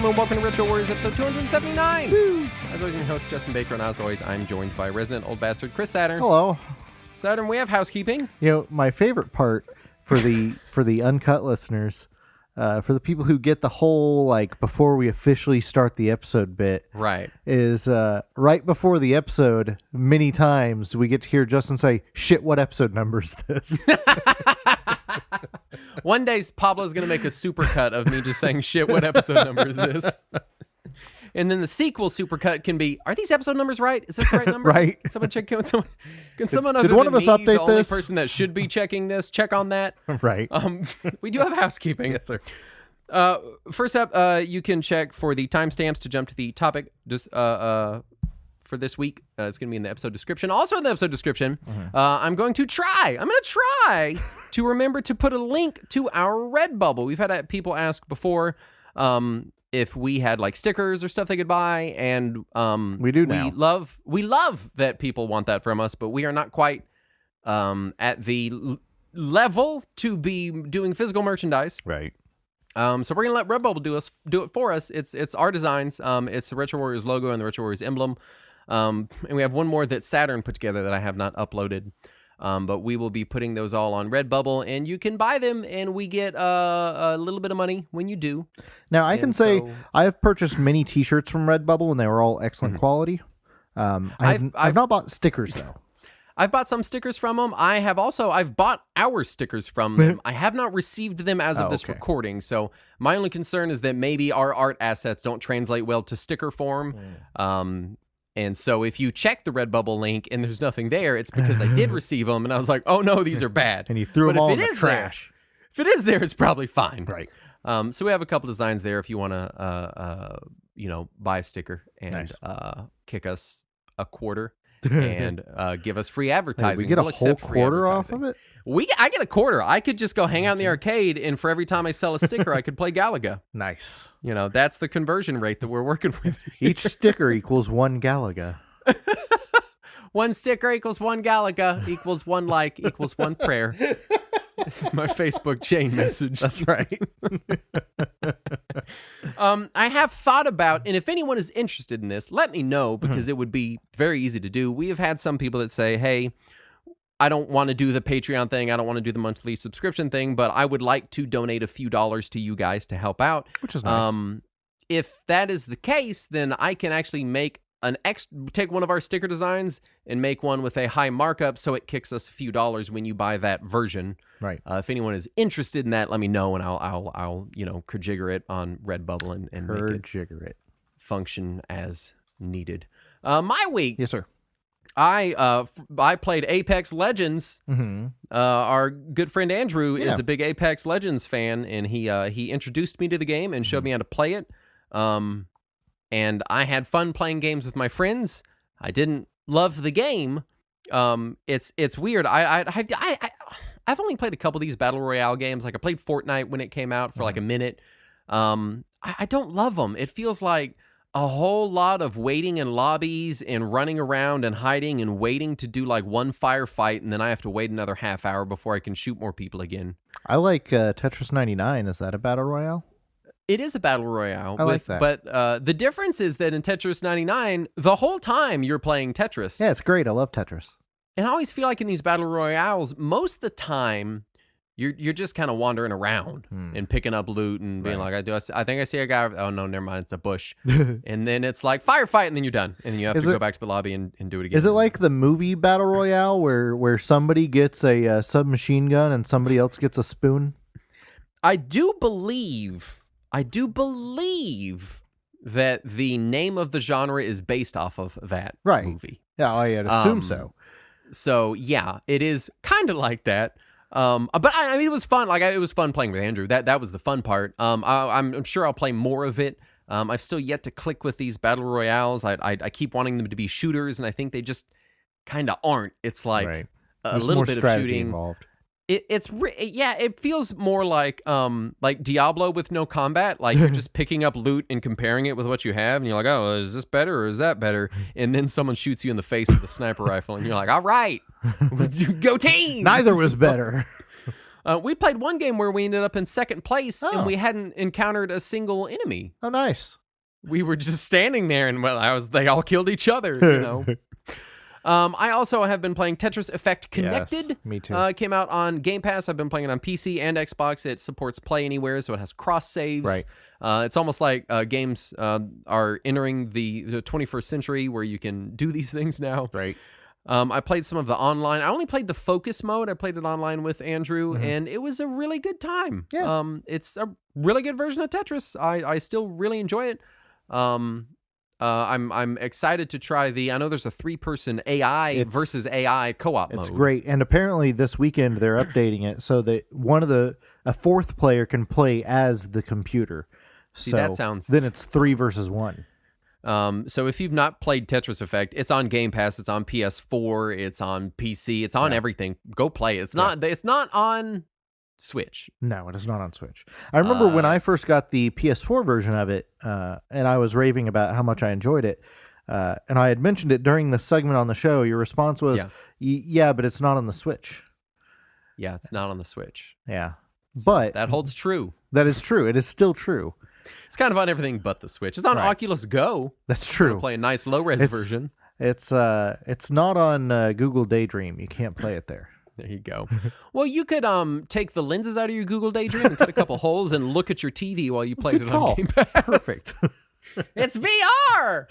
everyone. Welcome to Retro Warriors, episode 279. Woo. As always, I'm your host, Justin Baker, and as always, I'm joined by resident old bastard Chris Saturn. Hello. Saturn, we have housekeeping. You know, my favorite part for the uncut listeners, for the people who get the whole, like, before we officially start the episode bit, Right. is right before the episode, many times we get to hear Justin say, shit, what episode number is this? One day, Pablo's going to make a supercut of me just saying, shit, what episode number is this? And then the sequel supercut can be, are these episode numbers right? Is this the right number? Right. Someone check. Can someone Did other one than of us me, update the only this? person that should be checking this, check on that? Right. We do have housekeeping. Yes, sir. First up, you can check for the timestamps to jump to the topic for this week. It's going to be in the episode description. Also in the episode description, I'm going to try to remember to put a link to our Redbubble. We've had people ask before if we had like stickers or stuff they could buy, and we do now. We love that people want that from us, but we are not quite at the level to be doing physical merchandise. Right. So we're gonna let Redbubble do it for us. It's our designs. It's the Retro Warriors logo and the Retro Warriors emblem. And we have one more that Saturn put together that I have not uploaded. But we will be putting those all on Redbubble, and you can buy them, and we get a little bit of money when you do. Now, I can say I have purchased many T-shirts from Redbubble, and they were all excellent quality. I've not bought stickers, though. I've bought some stickers from them. I've bought our stickers from them. I have not received them as of this recording. So my only concern is that maybe our art assets don't translate well to sticker form. And so if you check the Redbubble link and there's nothing there, it's because I did receive them and I was like, oh no, these are bad. And you threw them all in the trash. If it is there, it's probably fine. Right. So we have a couple designs there if you want to, buy a sticker and kick us a quarter. And give us free advertising. We get a whole quarter off of it? I get a quarter. I could just go hang out in the arcade, and for every time I sell a sticker, I could play Galaga. Nice. That's the conversion rate that we're working with. Each sticker equals one Galaga. One sticker equals one Galaga, equals one like, equals one prayer. This is my Facebook chain message. That's right. I have thought about, and if anyone is interested in this, let me know, because it would be very easy to do. We have had some people that say, hey, I don't want to do the Patreon thing. I don't want to do the monthly subscription thing, but I would like to donate a few dollars to you guys to help out. Which is nice. If that is the case, then I can actually make take one of our sticker designs and make one with a high markup, so it kicks us a few dollars when you buy that version. Right. If anyone is interested in that, let me know, and I'll kajigger it on Redbubble and make it function as needed. My week. Yes, sir. I played Apex Legends. Our good friend Andrew is a big Apex Legends fan, and he introduced me to the game and showed me how to play it. And I had fun playing games with my friends. I didn't love the game. It's weird. I've only played a couple of these battle royale games. Like I played Fortnite when it came out for like a minute. I don't love them. It feels like a whole lot of waiting in lobbies and running around and hiding and waiting to do like one firefight, and then I have to wait another half hour before I can shoot more people again. I like Tetris 99. Is that a battle royale? It is a battle royale. I like that. But the difference is that in Tetris 99, the whole time you're playing Tetris. Yeah, it's great. I love Tetris. And I always feel like in these battle royales, most of the time, you're just kind of wandering around and picking up loot and being like, I think I see a guy. Oh, no, never mind. It's a bush. And then it's like firefight, and then you're done. And then you have to go back to the lobby and do it again. Is it like the movie battle royale where somebody gets a submachine gun and somebody else gets a spoon? I do believe that the name of the genre is based off of that movie. Yeah, I'd assume so. So yeah, it is kind of like that. But I mean, it was fun. Like it was fun playing with Andrew. That was the fun part. I'm sure I'll play more of it. I've still yet to click with these battle royales. I keep wanting them to be shooters, and I think they just kind of aren't. It's like a little bit of shooting involved. It feels more like Diablo with no combat. Like you're just picking up loot and comparing it with what you have, and you're like, oh, is this better or is that better? And then someone shoots you in the face with a sniper rifle, and you're like, all right, go team. Neither was better. We played one game where we ended up in second place and Oh. we hadn't encountered a single enemy. Oh, nice. We were just standing there and they all killed each other, you know. I also have been playing Tetris Effect Connected. Yes, me too. It came out on Game Pass. I've been playing it on PC and Xbox. It supports Play Anywhere, so it has cross saves. Right. It's almost like games are entering the 21st century where you can do these things now. Right. I played some of the online. I only played the focus mode. I played it online with Andrew, and it was a really good time. Yeah. It's a really good version of Tetris. I still really enjoy it. I'm excited to try I know there's a 3-person AI versus AI co-op mode. It's great. And apparently this weekend they're updating it so that a fourth player can play as the computer. See, so that sounds... Then it's 3 versus 1. So if you've not played Tetris Effect, it's on Game Pass, it's on PS4, it's on PC, it's on everything. Go play it. It's not on Switch. No, it is not on Switch. I remember when I first got the PS4 version of it, and I was raving about how much I enjoyed it, and I had mentioned it during the segment on the show. Your response was, yeah, but it's not on the Switch. Yeah, it's not on the Switch. Yeah. So but that holds true. That is true. It is still true. It's kind of on everything but the Switch. It's on Oculus Go. That's true. Play a nice low-res version. It's not on Google Daydream. You can't play it there. There you go. Well, you could take the lenses out of your Google Daydream and cut a couple holes and look at your TV while you played it on Game Pass. Perfect. It's VR.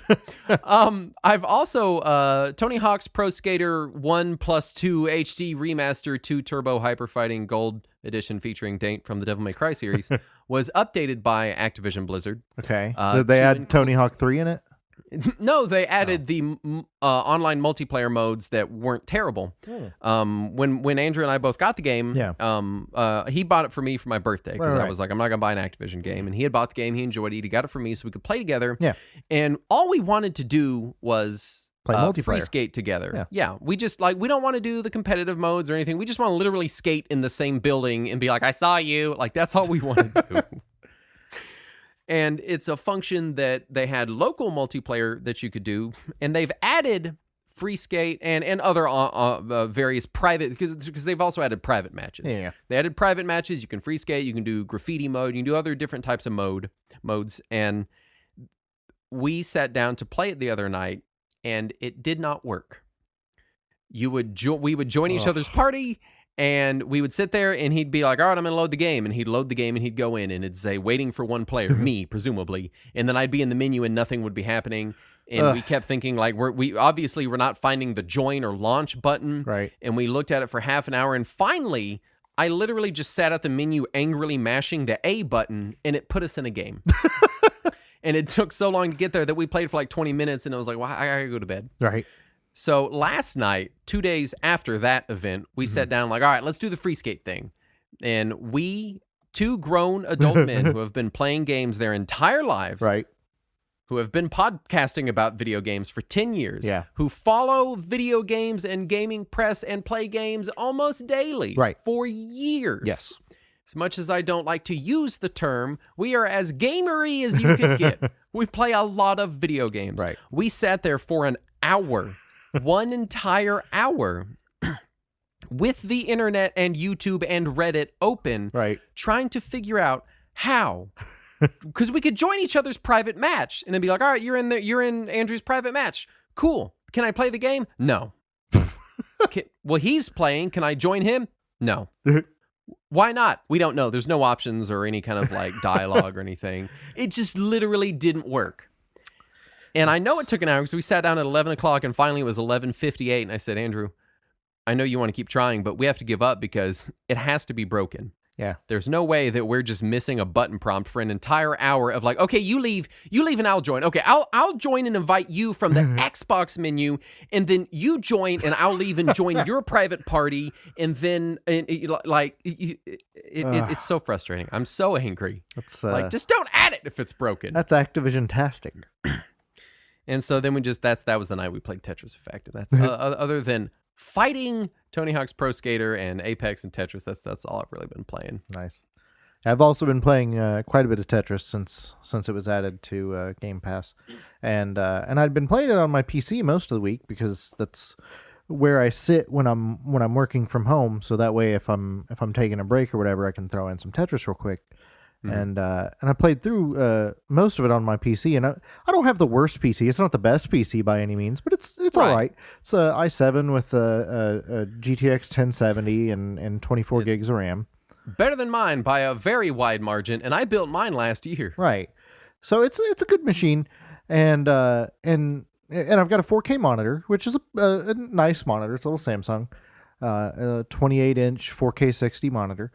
I've also Tony Hawk's Pro Skater 1+2 HD Remaster 2 Turbo Hyper Fighting Gold Edition featuring Dante from the Devil May Cry series was updated by Activision Blizzard. Okay. Did they add Tony Hawk 3 in it? No, they added the online multiplayer modes that weren't terrible. When Andrew and I both got the game, he bought it for me for my birthday because I was like, I'm not gonna buy an Activision game, and he had bought the game, he enjoyed it, he got it for me so we could play together. Yeah, and all we wanted to do was play multiplayer, free skate together. Yeah, we just we don't want to do the competitive modes or anything. We just want to literally skate in the same building and be like, I saw you. Like that's all we want to do. And it's a function that they had local multiplayer that you could do, and they've added free skate and other various private, because they've also added private matches. Yeah. They added private matches. You can free skate, you can do graffiti mode, you can do other different types of modes. And we sat down to play it the other night, and it did not work. We would join each other's party, and we would sit there, and he'd be like, all right, I'm going to load the game. And he'd load the game, and he'd go in, and it'd say, waiting for one player, me, presumably. And then I'd be in the menu, and nothing would be happening. And we kept thinking, like, we obviously we're not finding the join or launch button. Right. And we looked at it for half an hour, and finally, I literally just sat at the menu angrily mashing the A button, and it put us in a game. And it took so long to get there that we played for like 20 minutes, and I was like, well, I gotta go to bed. Right. So last night, 2 days after that event, we sat down like, all right, let's do the free skate thing. And we, 2 grown adult men who have been playing games their entire lives, who have been podcasting about video games for 10 years, who follow video games and gaming press and play games almost daily for years. Yes. As much as I don't like to use the term, we are as gamery as you can get. We play a lot of video games. Right. We sat there for an hour. One entire hour with the internet and YouTube and Reddit open, trying to figure out how, because we could join each other's private match and then be like, all right, you're in Andrew's private match. Cool. Can I play the game? No. Well, he's playing. Can I join him? No. Why not? We don't know. There's no options or any kind of like dialogue or anything. It just literally didn't work. And I know it took an hour because we sat down at 11 o'clock and finally it was 11:58. And I said, Andrew, I know you want to keep trying, but we have to give up because it has to be broken. Yeah. There's no way that we're just missing a button prompt for an entire hour of like, okay, you leave and I'll join. Okay, I'll join and invite you from the Xbox menu, and then you join and I'll leave and join your private party. And then it's so frustrating. I'm so angry. It's like, just don't add it if it's broken. That's Activision-tastic. And so then that was the night we played Tetris Effect. And that's other than fighting Tony Hawk's Pro Skater and Apex and Tetris, that's all I've really been playing. Nice. I've also been playing quite a bit of Tetris since it was added to Game Pass, and I'd been playing it on my PC most of the week because that's where I sit when I'm working from home, so that way if I'm taking a break or whatever, I can throw in some Tetris real quick. And I played through most of it on my PC, and I don't have the worst PC. It's not the best PC by any means, but it's all right. It's a i7 with a GTX 1070 and 24 gigs of RAM. Better than mine by a very wide margin, and I built mine last year. Right. So it's a good machine, and I've got a 4K monitor, which is a nice monitor. It's a little Samsung, a 28-inch 4K 60 monitor,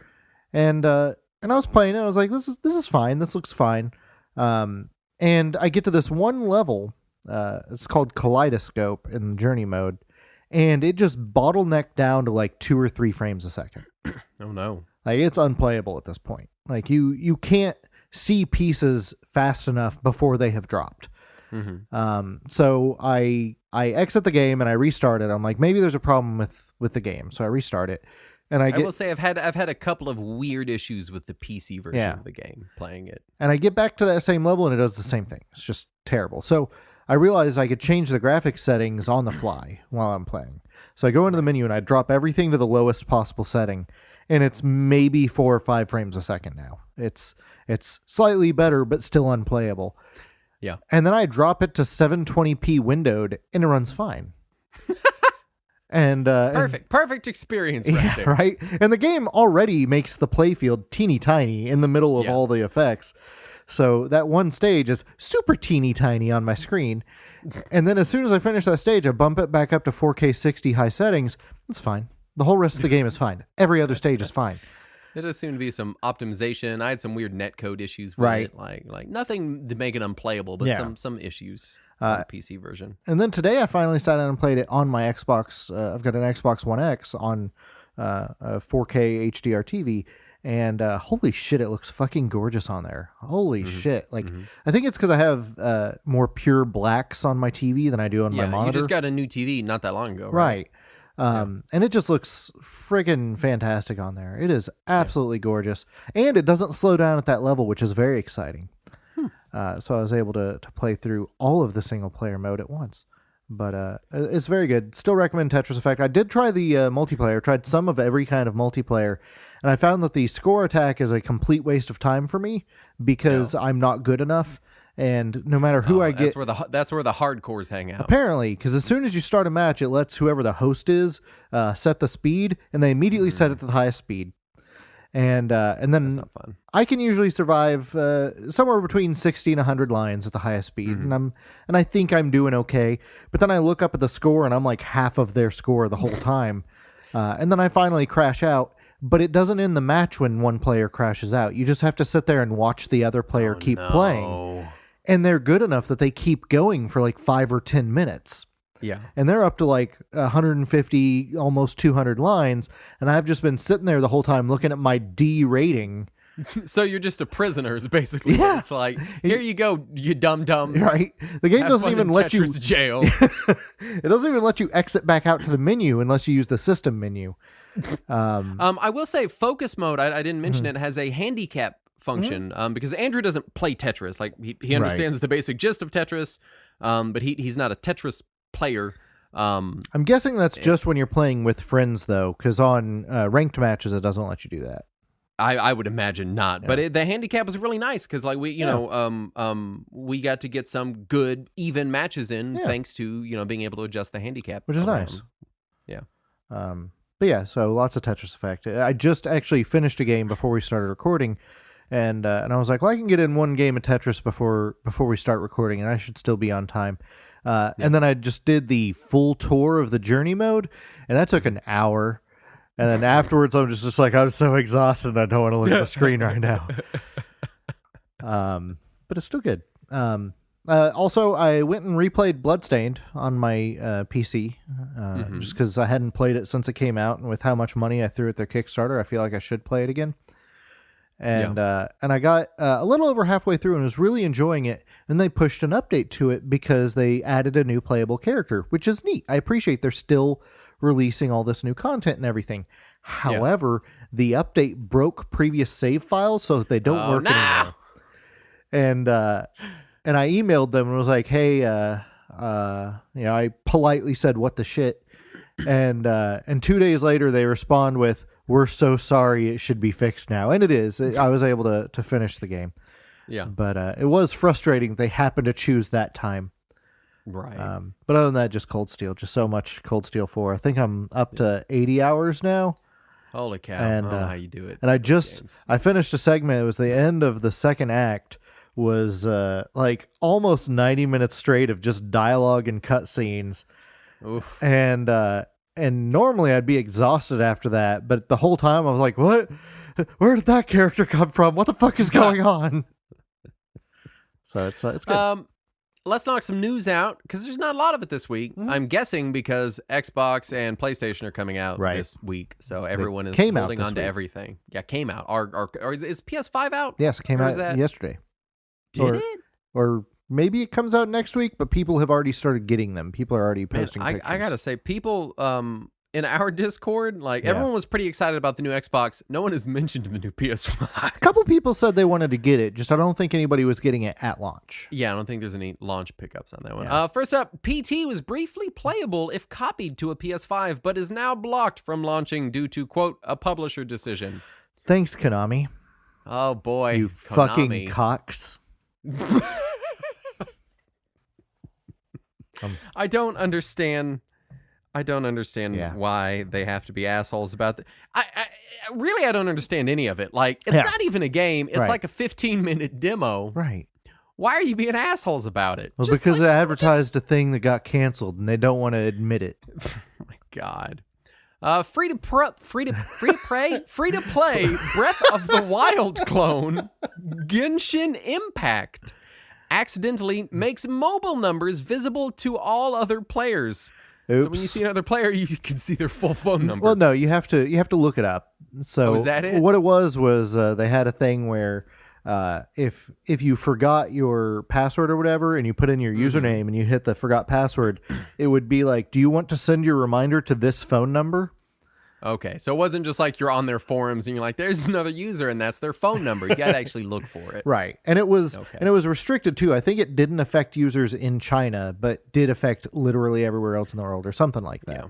and I was playing it. I was like, this is fine. This looks fine. And I get to this one level. It's called Kaleidoscope in Journey mode, and it just bottlenecked down to like 2 or 3 frames a second. Oh no! Like, it's unplayable at this point. Like, you can't see pieces fast enough before they have dropped. So I exit the game and I restart it. I'm like, maybe there's a problem with the game, so I restart it. And I will say I've had a couple of weird issues with the PC version of the game playing it. And I get back to that same level and it does the same thing. It's just terrible. So I realized I could change the graphics settings on the fly while I'm playing. So I go into the menu and I drop everything to the lowest possible setting, and it's maybe 4 or 5 frames a second now. It's slightly better, but still unplayable. Yeah. And then I drop it to 720p windowed, and it runs fine. And perfect experience right there. Right? And the game already makes the playfield teeny tiny in the middle of all the effects. So that one stage is super teeny tiny on my screen. And then as soon as I finish that stage, I bump it back up to 4K 60 high settings. It's fine. The whole rest of the game is fine. Every other stage is fine. There does seem to be some optimization. I had some weird netcode issues with it. Like nothing to make it unplayable, but some issues on the PC version. And then today I finally sat down and played it on my Xbox. I've got an Xbox One X on a 4K HDR TV. And holy shit, it looks fucking gorgeous on there. Holy shit. Like, I think it's because I have more pure blacks on my TV than I do on my monitor. You just got a new TV not that long ago, right? And it just looks friggin' fantastic on there. It is absolutely gorgeous. And it doesn't slow down at that level, which is very exciting. So I was able to play through all of the single-player mode at once. But it's very good. Still recommend Tetris Effect. I did try the multiplayer, tried some of every kind of multiplayer, and I found that the score attack is a complete waste of time for me because I'm not good enough. And no matter who I get... That's where the hardcores hang out. Apparently, because as soon as you start a match, it lets whoever the host is set the speed, and they immediately set it to the highest speed. And then that's not fun. I can usually survive somewhere between 60 and 100 lines at the highest speed, and I think I'm doing okay. But then I look up at the score, and I'm like half of their score the whole time. And then I finally crash out, but it doesn't end the match when one player crashes out. You just have to sit there and watch the other player keep playing. And they're good enough that they keep going for like 5 or 10 minutes. Yeah. And they're up to like 150, almost 200 lines. And I've just been sitting there the whole time looking at my D rating. So you're just a prisoner, basically. Yeah. It's like, here you go, you dumb. Right. The game doesn't even let you... jail. It doesn't even let you exit back out to the menu unless you use the system menu. I will say focus mode, I didn't mention it, has a handicap function because Andrew doesn't play Tetris. Like he understands the basic gist of Tetris, but he's not a Tetris player. I'm guessing that's just when you're playing with friends, though, because on ranked matches, it doesn't let you do that. I would imagine not, but the handicap was really nice because, like, we we got to get some good even matches in thanks to being able to adjust the handicap, which is nice. Yeah. But yeah, so lots of Tetris Effect. I just actually finished a game before we started recording, and I was like, well, I can get in one game of Tetris before we start recording, and I should still be on time. And then I just did the full tour of the journey mode, and that took an hour. And then afterwards, I'm just like, I'm so exhausted, and I don't want to look at the screen right now. But it's still good. Also, I went and replayed Bloodstained on my PC, just because I hadn't played it since it came out, and with how much money I threw at their Kickstarter, I feel like I should play it again. And I got a little over halfway through and was really enjoying it. And they pushed an update to it because they added a new playable character, which is neat. I appreciate they're still releasing all this new content and everything. However, the update broke previous save files, so they don't work anymore. And I emailed them and was like, hey, I politely said, what the shit? And 2 days later, they respond with, "We're so sorry, it should be fixed now." And it is. I was able to finish the game. Yeah. But it was frustrating they happened to choose that time. Right. But other than that, just Cold Steel. Just so much Cold Steel 4. I think I'm up to 80 hours now. Holy cow. And, I don't know how you do it. And I finished a segment. It was the end of the second act. Was like almost 90 minutes straight of just dialogue and cutscenes. Oof. And normally I'd be exhausted after that, but the whole time I was like, what? Where did that character come from? What the fuck is going on? So it's good. Let's knock some news out, because there's not a lot of it this week. I'm guessing because Xbox and PlayStation are coming out this week, so everyone is holding on to everything. Yeah, came out. Or is PS5 out? Yes, it came out yesterday. Did it? Or maybe it comes out next week, but people have already started getting them. People are already posting pictures. I gotta say, people in our Discord, everyone was pretty excited about the new Xbox. No one has mentioned the new PS5. A couple people said they wanted to get it, just I don't think anybody was getting it at launch. Yeah, I don't think there's any launch pickups on that one. Yeah. First up, PT was briefly playable if copied to a PS5, but is now blocked from launching due to, quote, a publisher decision. Thanks, Konami. Oh, boy. You Konami. fucking cocks. I don't understand why they have to be assholes about that. I don't understand any of it. It's not even a game. It's like a 15-minute demo. Right. Why are you being assholes about it? Well, because they advertised a thing that got canceled and they don't want to admit it. Oh my God. Free to play Breath of the Wild clone Genshin Impact accidentally makes mobile numbers visible to all other players. Oops. So when you see another player, you can see their full phone number. Well, no, you have to look it up. So is that it? What it was they had a thing where if you forgot your password or whatever and you put in your username and you hit the forgot password, it would be like, do you want to send your reminder to this phone number? Okay, so it wasn't just like you're on their forums and you're like, there's another user and that's their phone number. You got to actually look for it. Right. And it was restricted too. I think it didn't affect users in China, but did affect literally everywhere else in the world or something like that. Yeah.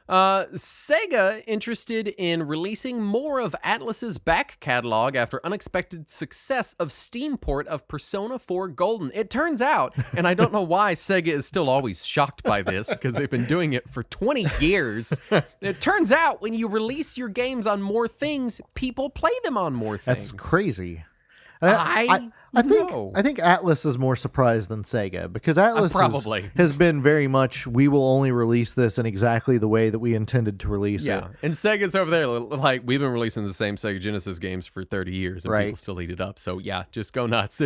Sega interested in releasing more of Atlus's back catalog after unexpected success of Steam port of Persona 4 Golden. It turns out, and I don't know why Sega is still always shocked by this because they've been doing it for 20 years. It turns out when you release your games on more things, people play them on more things. That's crazy. I think Atlus is more surprised than Sega because Atlus has been very much, we will only release this in exactly the way that we intended to release it. Yeah, and Sega's over there like, we've been releasing the same Sega Genesis games for 30 years and people still eat it up. So yeah, just go nuts.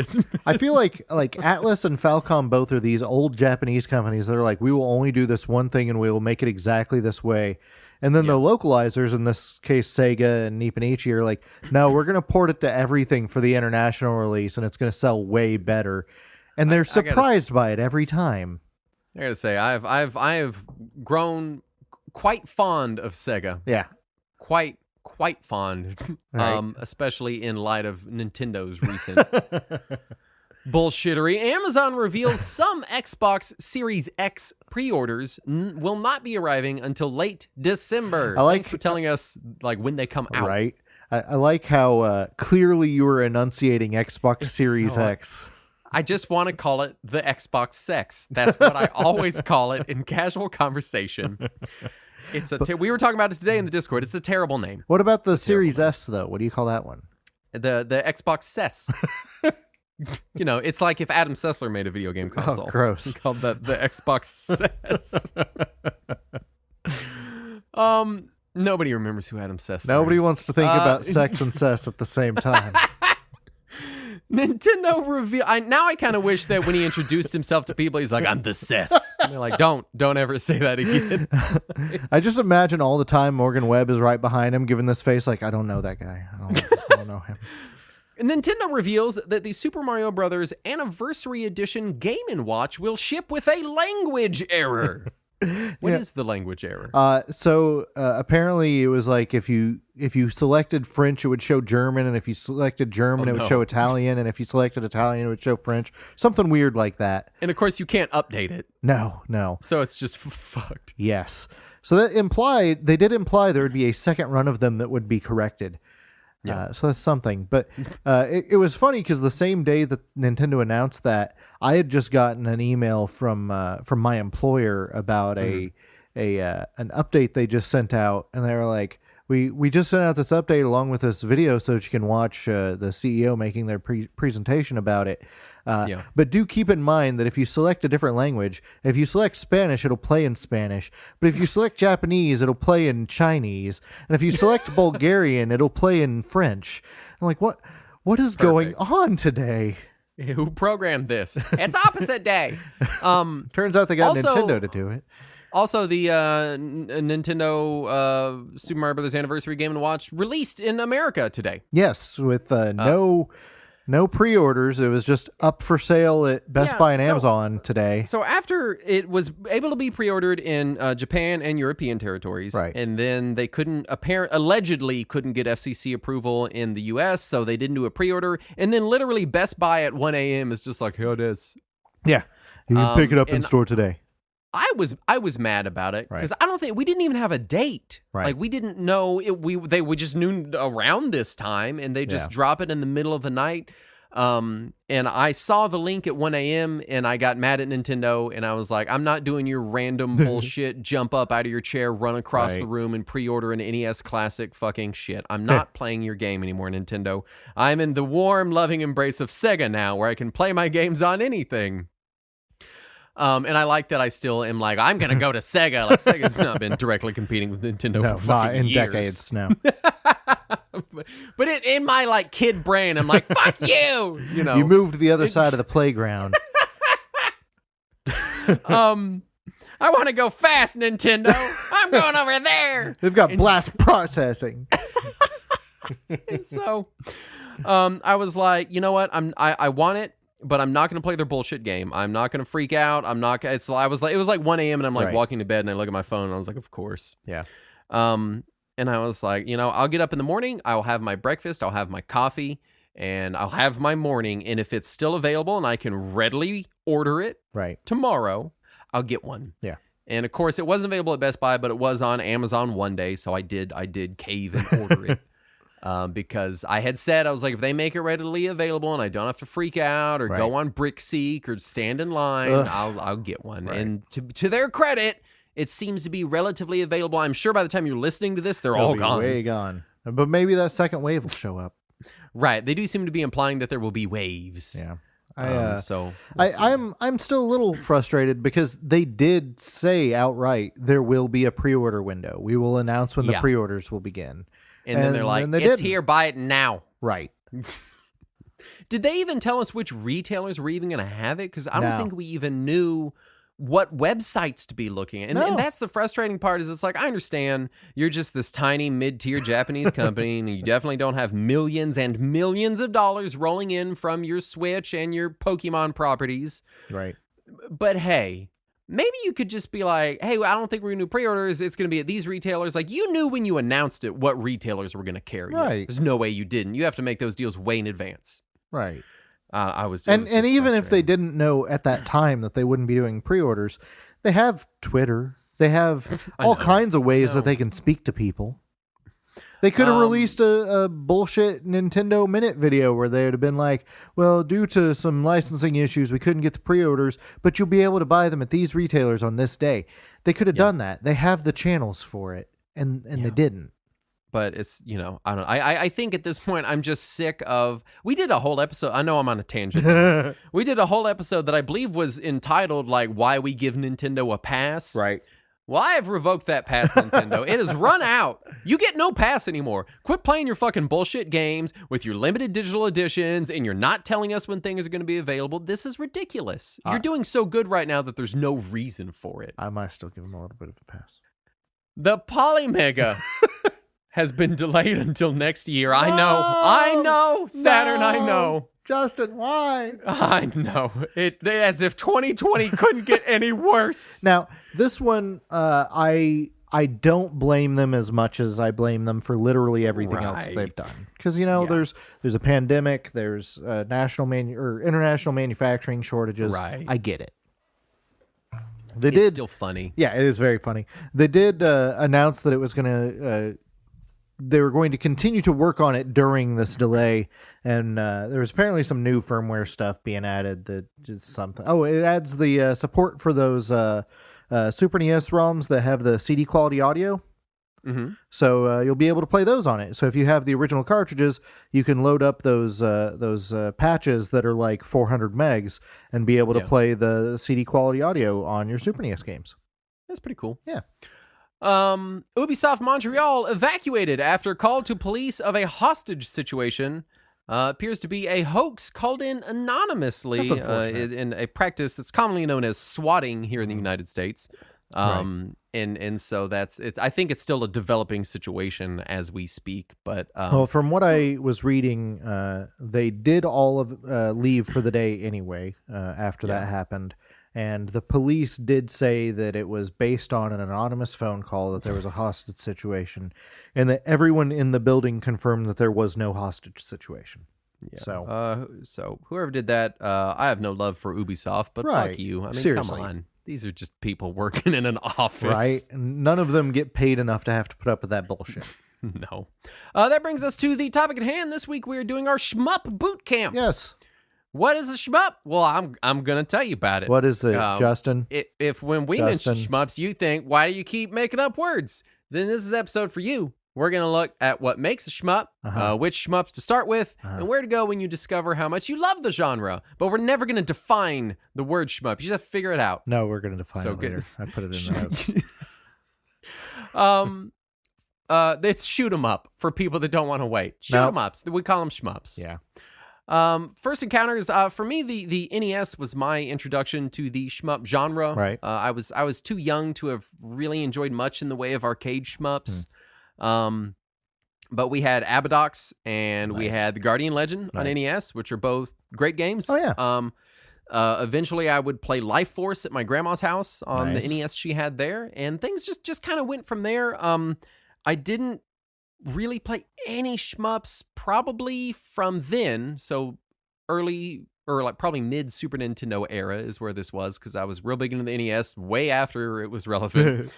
I feel like Atlus and Falcom both are these old Japanese companies that are like, we will only do this one thing and we will make it exactly this way. And then the localizers, in this case Sega and Nipponichi, are like, no, we're going to port it to everything for the international release, and it's going to sell way better. And they're surprised by it every time. I gotta say, I've grown quite fond of Sega. Yeah, quite fond, especially in light of Nintendo's recent bullshittery. Amazon reveals some Xbox Series X pre-orders will not be arriving until late December. Thanks for telling us when they come out. Right. I like how clearly you were enunciating Xbox Series X. I just want to call it the Xbox Sex. That's what I always call it in casual conversation. We were talking about it today in the Discord. It's a terrible name. What about the Series S though? What do you call that one? The Xbox Ses. It's like if Adam Sessler made a video game console. Oh, gross. He called that the Xbox Ses. Nobody remembers who Adam Sessler Nobody is. wants to think about sex and cess at the same time. Nintendo reveal. Now I kind of wish that when he introduced himself to people, he's like, "I'm the Cess." And they're like, "Don't ever say that again." I just imagine all the time Morgan Webb is right behind him, giving this face like, "I don't know that guy. I don't know him." Nintendo reveals that the Super Mario Bros. Anniversary Edition Game & Watch will ship with a language error. What is the language error? Apparently it was like if you selected French, it would show German, and if you selected German, it would show Italian, and if you selected Italian, it would show French. Something weird like that. And of course, you can't update it. No. So it's just fucked. Yes. So they did imply there would be a second run of them that would be corrected. Yeah. So that's something. But it was funny because the same day that Nintendo announced that, I had just gotten an email from my employer about an update they just sent out, and they were like, We just sent out this update along with this video so that you can watch the CEO making their presentation about it. But do keep in mind that if you select a different language, if you select Spanish, it'll play in Spanish. But if you select Japanese, it'll play in Chinese. And if you select Bulgarian, it'll play in French. I'm like, what is going on today? Who programmed this? It's opposite day. Turns out they got Nintendo to do it. Also, the Nintendo Super Mario Brothers Anniversary Game & Watch released in America today. Yes, with no pre-orders. It was just up for sale at Best Buy and Amazon today. So after it was able to be pre-ordered in Japan and European territories, right, and then they allegedly couldn't get FCC approval in the U.S., so they didn't do a pre-order, and then literally Best Buy at 1 a.m. is just like, here it is. Yeah, you can pick it up in store today. I was mad about it because I don't think we didn't even have a date. Right. Like we didn't know it. We just knew around this time, and they just drop it in the middle of the night. And I saw the link at 1 a.m. and I got mad at Nintendo, and I was like, I'm not doing your random bullshit. Jump up out of your chair, run across the room, and pre-order an NES Classic fucking shit. I'm not playing your game anymore, Nintendo. I'm in the warm, loving embrace of Sega now, where I can play my games on anything. And I like that I still am like, I'm going to go to Sega. Like, Sega's not been directly competing with Nintendo for fucking years. Decades now. But in my, like, kid brain, I'm like, fuck you! You know? You moved to the other side of the playground. I want to go fast, Nintendo. I'm going over there. They've got blast processing. And so, I was like, you know what? I want it. But I'm not going to play their bullshit game. I'm not going to freak out. I'm not. It was like 1 a.m. and I'm like walking to bed and I look at my phone and I was like, of course. Yeah. And I was like, I'll get up in the morning. I'll have my breakfast. I'll have my coffee, and I'll have my morning. And if it's still available and I can readily order it tomorrow, I'll get one. Yeah. And of course, it wasn't available at Best Buy, but it was on Amazon one day, so I did cave and order it. Because I had said, I was like, if they make it readily available and I don't have to freak out or go on BrickSeek or stand in line, I'll get one. Right. And to their credit, it seems to be relatively available. I'm sure by the time you're listening to this, they're all gone. Way gone. But maybe that second wave will show up. Right. They do seem to be implying that there will be waves. Yeah. I'm still a little frustrated because they did say outright there will be a pre-order window. We will announce when the pre-orders will begin. And then they're like, it's here, buy it now. Right. Did they even tell us which retailers were even going to have it? Because I don't think we even knew what websites to be looking at. And that's the frustrating part, is it's like, I understand you're just this tiny mid-tier Japanese company, and you definitely don't have millions and millions of dollars rolling in from your Switch and your Pokemon properties. Right. But hey, maybe you could just be like, hey, I don't think we're going to do pre-orders. It's going to be at these retailers. Like, you knew when you announced it what retailers were going to carry. Right. There's no way you didn't. You have to make those deals way in advance. Right. And even if they didn't know at that time that they wouldn't be doing pre-orders, they have Twitter. They have all kinds of ways that they can speak to people. They could have released a bullshit Nintendo Minute video where they would have been like, well, due to some licensing issues, we couldn't get the pre-orders, but you'll be able to buy them at these retailers on this day. They could have done that. They have the channels for it, and they didn't. But it's, I don't know. I think at this point, I'm just sick of... We did a whole episode... I know I'm on a tangent. We did a whole episode that I believe was entitled, like, Why We Give Nintendo a Pass. Right. Well, I have revoked that pass, Nintendo. It has run out. You get no pass anymore. Quit playing your fucking bullshit games with your limited digital editions, and you're not telling us when things are going to be available. This is ridiculous. You're doing so good right now that there's no reason for it. I might still give them a little bit of a pass. The Polymega has been delayed until next year. I know. Saturn, I know. Justin, why? I know. As if 2020 couldn't get any worse. Now, this one, I don't blame them as much as I blame them for literally everything else they've done. Because, there's a pandemic, there's international manufacturing shortages. Right. I get it. It's still funny. Yeah, it is very funny. They did announce that it was going to. They were going to continue to work on it during this delay, and there was apparently some new firmware stuff being added. That just something. Oh, it adds the support for those Super NES ROMs that have the CD quality audio. Mm-hmm. So you'll be able to play those on it. So if you have the original cartridges, you can load up those patches that are like 400 megs and be able to play the CD quality audio on your Super NES games. That's pretty cool. Yeah. Ubisoft Montreal evacuated after call to police of a hostage situation. Appears to be a hoax called in anonymously in a practice that's commonly known as swatting here in the United States. And so I think it's still a developing situation as we speak, but well, from what I was reading, they did all of leave for the day anyway after that happened, and the police did say that it was based on an anonymous phone call that there was a hostage situation, and that everyone in the building confirmed that there was no hostage situation. Yeah. So whoever did that, I have no love for Ubisoft, but fuck you. I mean, seriously. Come on. These are just people working in an office. Right? None of them get paid enough to have to put up with that bullshit. No. That brings us to the topic at hand. This week we are doing our SHMUP Bootcamp. Yes. What is a SHMUP? Well, I'm going to tell you about it. What is it, Justin? If when we mention SHMUPs, you think, why do you keep making up words? Then this is episode for you. We're going to look at what makes a SHMUP, which SHMUPs to start with, and where to go when you discover how much you love the genre. But we're never going to define the word SHMUP. You just have to figure it out. No, we're going to define it later. I put it in the notes. It's shoot 'em up for people that don't want to wait. Shoot 'em ups. We call them SHMUPs. Yeah. First encounters, for me, the NES was my introduction to the SHMUP genre. Right. I was too young to have really enjoyed much in the way of arcade SHMUPs. But we had Abadox and we had the Guardian Legend on NES, which are both great games. Oh, yeah. Eventually I would play Life Force at my grandma's house on the NES she had there, and things just kind of went from there. I didn't really play any SHMUPs probably from then, so early or like probably mid Super Nintendo era is where this was, because I was real big into the NES way after it was relevant.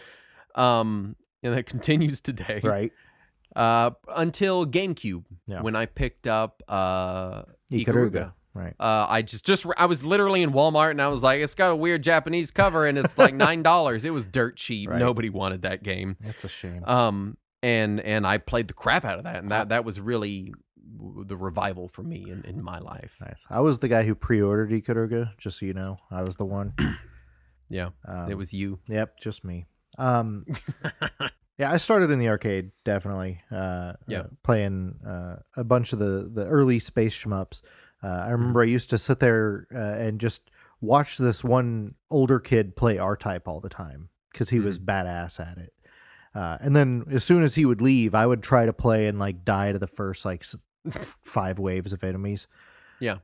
And that continues today. Right. Until GameCube, when I picked up Ikaruga. Right. I was literally in Walmart and I was like, it's got a weird Japanese cover and it's like $9. It was dirt cheap. Right. Nobody wanted that game. That's a shame. And I played the crap out of that, and that was really the revival for me in my life. Nice. I was the guy who pre-ordered Ikaruga, just so you know. I was the one. Yeah, it was you. Yep, just me. Yeah, I started in the arcade, definitely. Playing a bunch of the early space shmups. I remember I used to sit there and just watch this one older kid play R-Type all the time because he was badass at it. And then as soon as he would leave, I would try to play and like die to the first like 5 waves of enemies. Yeah.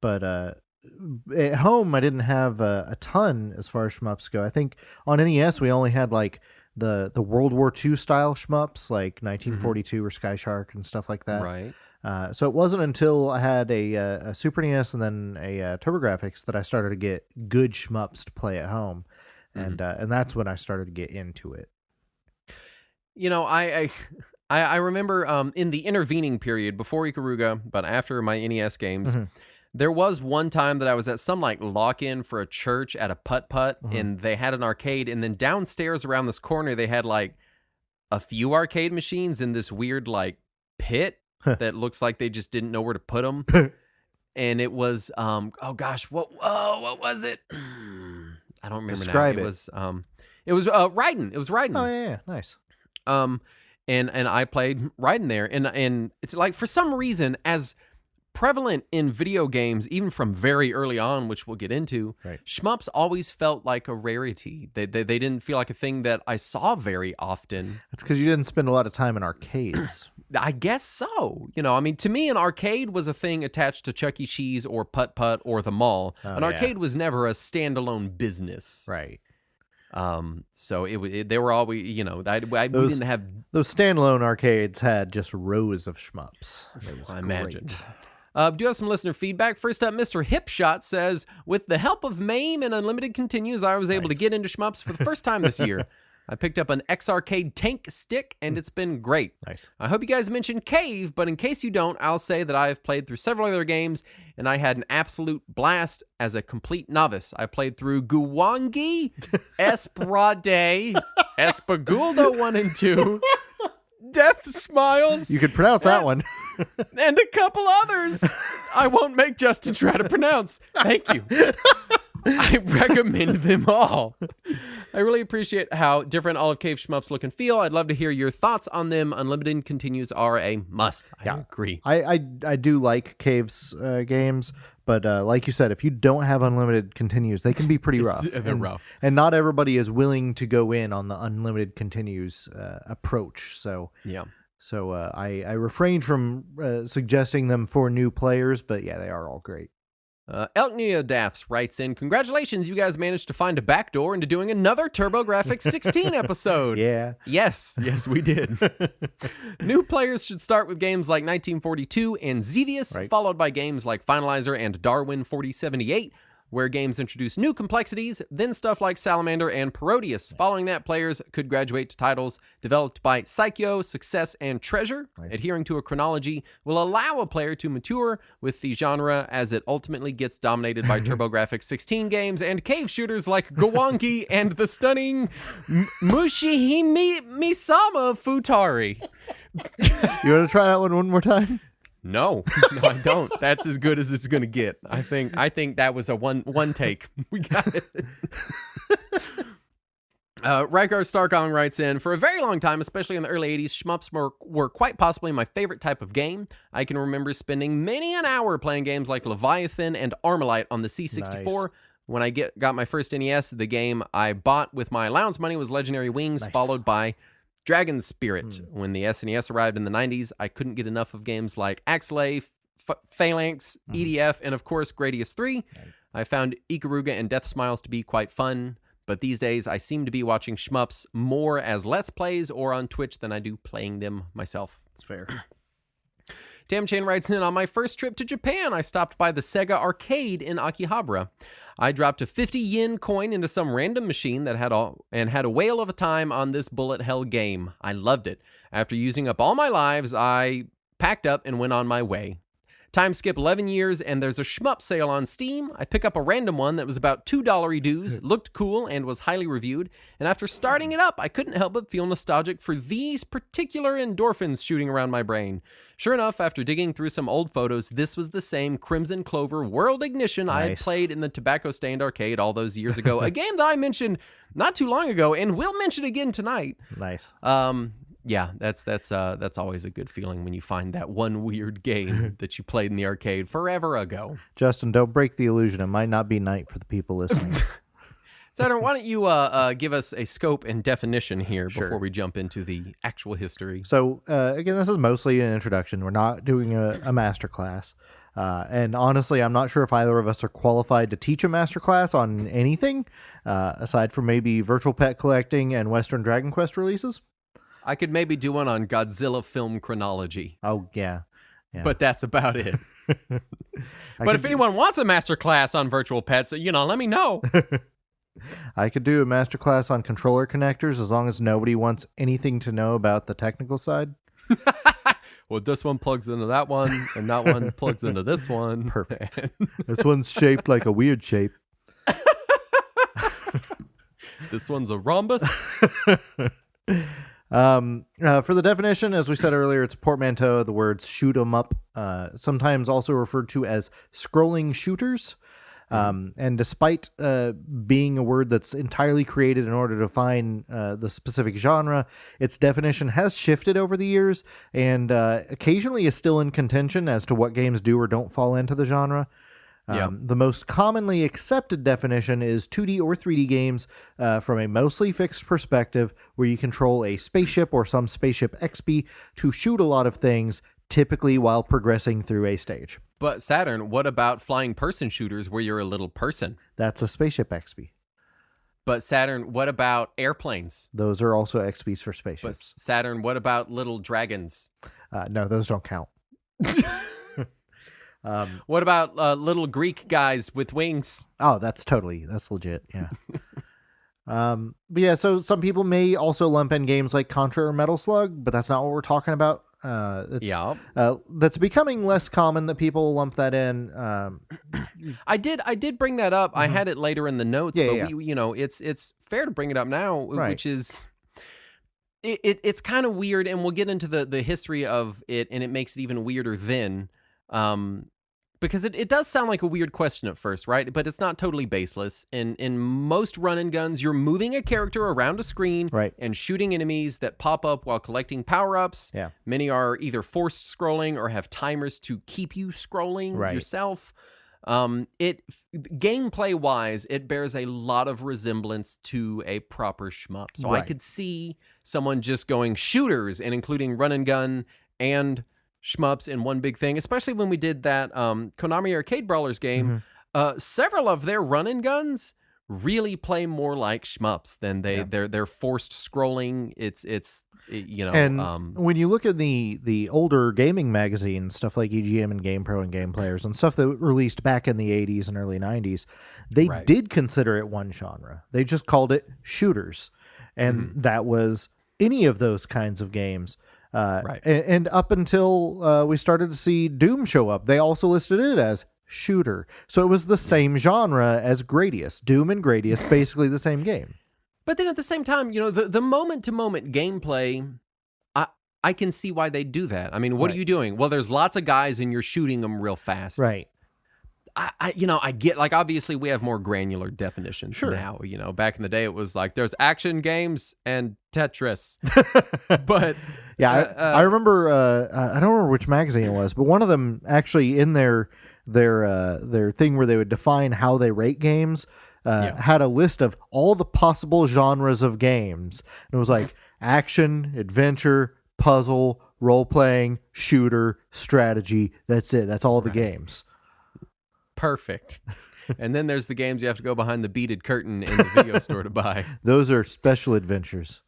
But at home, I didn't have a ton as far as shmups go. I think on NES we only had like the World War II style shmups, like 1942 or Sky Shark and stuff like that. Right. So it wasn't until I had a Super NES and then a TurboGrafx that I started to get good shmups to play at home, and that's when I started to get into it. You know, I remember in the intervening period before Ikaruga, but after my NES games. There was one time that I was at some like lock-in for a church at a putt-putt, and they had an arcade, and then downstairs around this corner they had like a few arcade machines in this weird like pit that looks like they just didn't know where to put them. And it was what was it? I don't remember. Describe now. it. It was Raiden. It was Raiden. Oh yeah, nice. And I played Raiden there, and it's like for some reason as prevalent in video games, even from very early on, which we'll get into, shmups always felt like a rarity. They didn't feel like a thing that I saw very often. That's because you didn't spend a lot of time in arcades. I guess so. You know, I mean, to me, an arcade was a thing attached to Chuck E. Cheese or Putt-Putt or the mall. An arcade was never a standalone business. Right. So they were always, you know, we didn't have... Those standalone arcades had just rows of shmups. I imagine. Do have some listener feedback. First up, Mr. Hipshot says, with the help of MAME and Unlimited Continues, I was able to get into shmups for the first time this year. I picked up an X-Arcade tank stick, and it's been great. Nice. I hope you guys mentioned Cave, but in case you don't, I'll say that I've played through several other games, and I had an absolute blast as a complete novice. I played through Guwangi, Esperade, Espagulda 1 and 2, Death Smiles. You could pronounce that one. And a couple others I won't make Justin try to pronounce. Thank you. I recommend them all. I really appreciate how different all of Cave shmups look and feel. I'd love to hear your thoughts on them. Unlimited Continues are a must. I agree. I do like Cave's games, but like you said, if you don't have Unlimited Continues, they can be pretty rough. They're rough. And not everybody is willing to go in on the Unlimited Continues approach. So yeah. So I refrained from suggesting them for new players, but yeah, they are all great. Elknia Daffs writes in, congratulations, you guys managed to find a backdoor into doing another TurboGrafx 16 episode. Yeah. Yes, we did. New players should start with games like 1942 and Xevious, followed by games like Finalizer and Darwin 4078, where games introduce new complexities, then stuff like Salamander and Parodius. Following that, players could graduate to titles developed by Psycho, Success, and Treasure. Adhering to a chronology will allow a player to mature with the genre as it ultimately gets dominated by TurboGrafx 16 games and cave shooters like Gowangi and the stunning Mushihime Misama Futari. You want to try that one more time? No, I don't. That's as good as it's going to get. I think that was a one take. We got it. Rykar Starkong writes in, for a very long time, especially in the early 80s, shmups were quite possibly my favorite type of game. I can remember spending many an hour playing games like Leviathan and Armalite on the C64. Nice. When I got my first NES, the game I bought with my allowance money was Legendary Wings, followed by Dragon's Spirit. When the SNES arrived in the 90s, I couldn't get enough of games like Axelay, Phalanx, EDF, and of course Gradius 3. I found Ikaruga and Death Smiles to be quite fun, but these days I seem to be watching shmups more as Let's Plays or on Twitch than I do playing them myself. That's fair. Tam Chain writes in, on my first trip to Japan, I stopped by the Sega arcade in Akihabara. I dropped a 50 yen coin into some random machine that had a whale of a time on this bullet hell game. I loved it. After using up all my lives, I packed up and went on my way. Time skip 11 years, and there's a shmup sale on Steam. I pick up a random one that was about $2 dues, looked cool, and was highly reviewed. And after starting it up, I couldn't help but feel nostalgic for these particular endorphins shooting around my brain. Sure enough, after digging through some old photos, this was the same Crimson Clover World Ignition I had played in the tobacco-stained arcade all those years ago. A game that I mentioned not too long ago, and will mention again tonight. Nice. Yeah, that's always a good feeling when you find that one weird game that you played in the arcade forever ago. Justin, don't break the illusion. It might not be night for the people listening. Saturn, why don't you give us a scope and definition here before we jump into the actual history? So, again, this is mostly an introduction. We're not doing a master class. And honestly, I'm not sure if either of us are qualified to teach a master class on anything, aside from maybe virtual pet collecting and Western Dragon Quest releases. I could maybe do one on Godzilla film chronology. Oh, yeah. But that's about it. But if anyone wants a master class on virtual pets, let me know. I could do a master class on controller connectors as long as nobody wants anything to know about the technical side. Well, this one plugs into that one, and that one plugs into this one. Perfect. This one's shaped like a weird shape. This one's a rhombus. For the definition, as we said earlier, it's a portmanteau of the words shoot 'em up, sometimes also referred to as scrolling shooters. And despite being a word that's entirely created in order to define the specific genre, its definition has shifted over the years and occasionally is still in contention as to what games do or don't fall into the genre. The most commonly accepted definition is 2D or 3D games from a mostly fixed perspective where you control a spaceship or some spaceship XP to shoot a lot of things, typically while progressing through a stage. But Saturn, what about flying person shooters where you're a little person? That's a spaceship XP. But Saturn, what about airplanes? Those are also XPs for spaceships. But Saturn, what about little dragons? No, those don't count. What about little Greek guys with wings? Oh, that's legit. Yeah. But yeah, so some people may also lump in games like Contra or Metal Slug, but that's not what we're talking about. That's becoming less common that people lump that in. I did bring that up. I had it later in the notes, but it's fair to bring it up now, which is it's kind of weird, and we'll get into the history of it, and it makes it even weirder then. Because it does sound like a weird question at first, right? But it's not totally baseless. In most run and guns, you're moving a character around a screen and shooting enemies that pop up while collecting power-ups. Yeah. Many are either forced scrolling or have timers to keep you scrolling yourself. Gameplay-wise, it bears a lot of resemblance to a proper shmup. So I could see someone just going shooters and including run and gun and shmups in one big thing, especially when we did that Konami Arcade Brawlers game. Several of their run and guns really play more like shmups than they're forced scrolling. It's and when you look at the older gaming magazines, stuff like EGM and GamePro and Game Players and stuff that released back in the 80s and early 90s, they did consider it one genre. They just called it shooters, and that was any of those kinds of games. And up until we started to see Doom show up, they also listed it as shooter. So it was the same genre as Gradius. Doom and Gradius, basically the same game. But then at the same time, the moment-to-moment gameplay, I can see why they do that. I mean, what are you doing? Well, there's lots of guys and you're shooting them real fast. Right. I get, like, obviously we have more granular definitions now. Back in the day it was like there's action games and Tetris. But I remember I don't remember which magazine it was, but one of them actually in their thing where they would define how they rate games had a list of all the possible genres of games. And it was like action, adventure, puzzle, role-playing, shooter, strategy. That's it. That's all the games. Perfect. And then there's the games you have to go behind the beaded curtain in the video store to buy. Those are special adventures.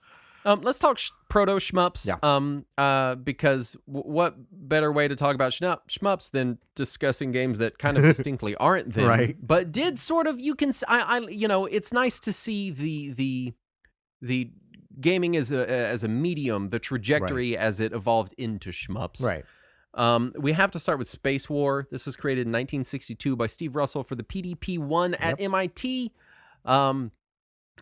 Let's talk proto shmups. Because what better way to talk about shmups than discussing games that kind of distinctly aren't them, but did sort of, it's nice to see the gaming as a medium, the trajectory as it evolved into shmups. Right. We have to start with Space War. This was created in 1962 by Steve Russell for the PDP-1 at MIT.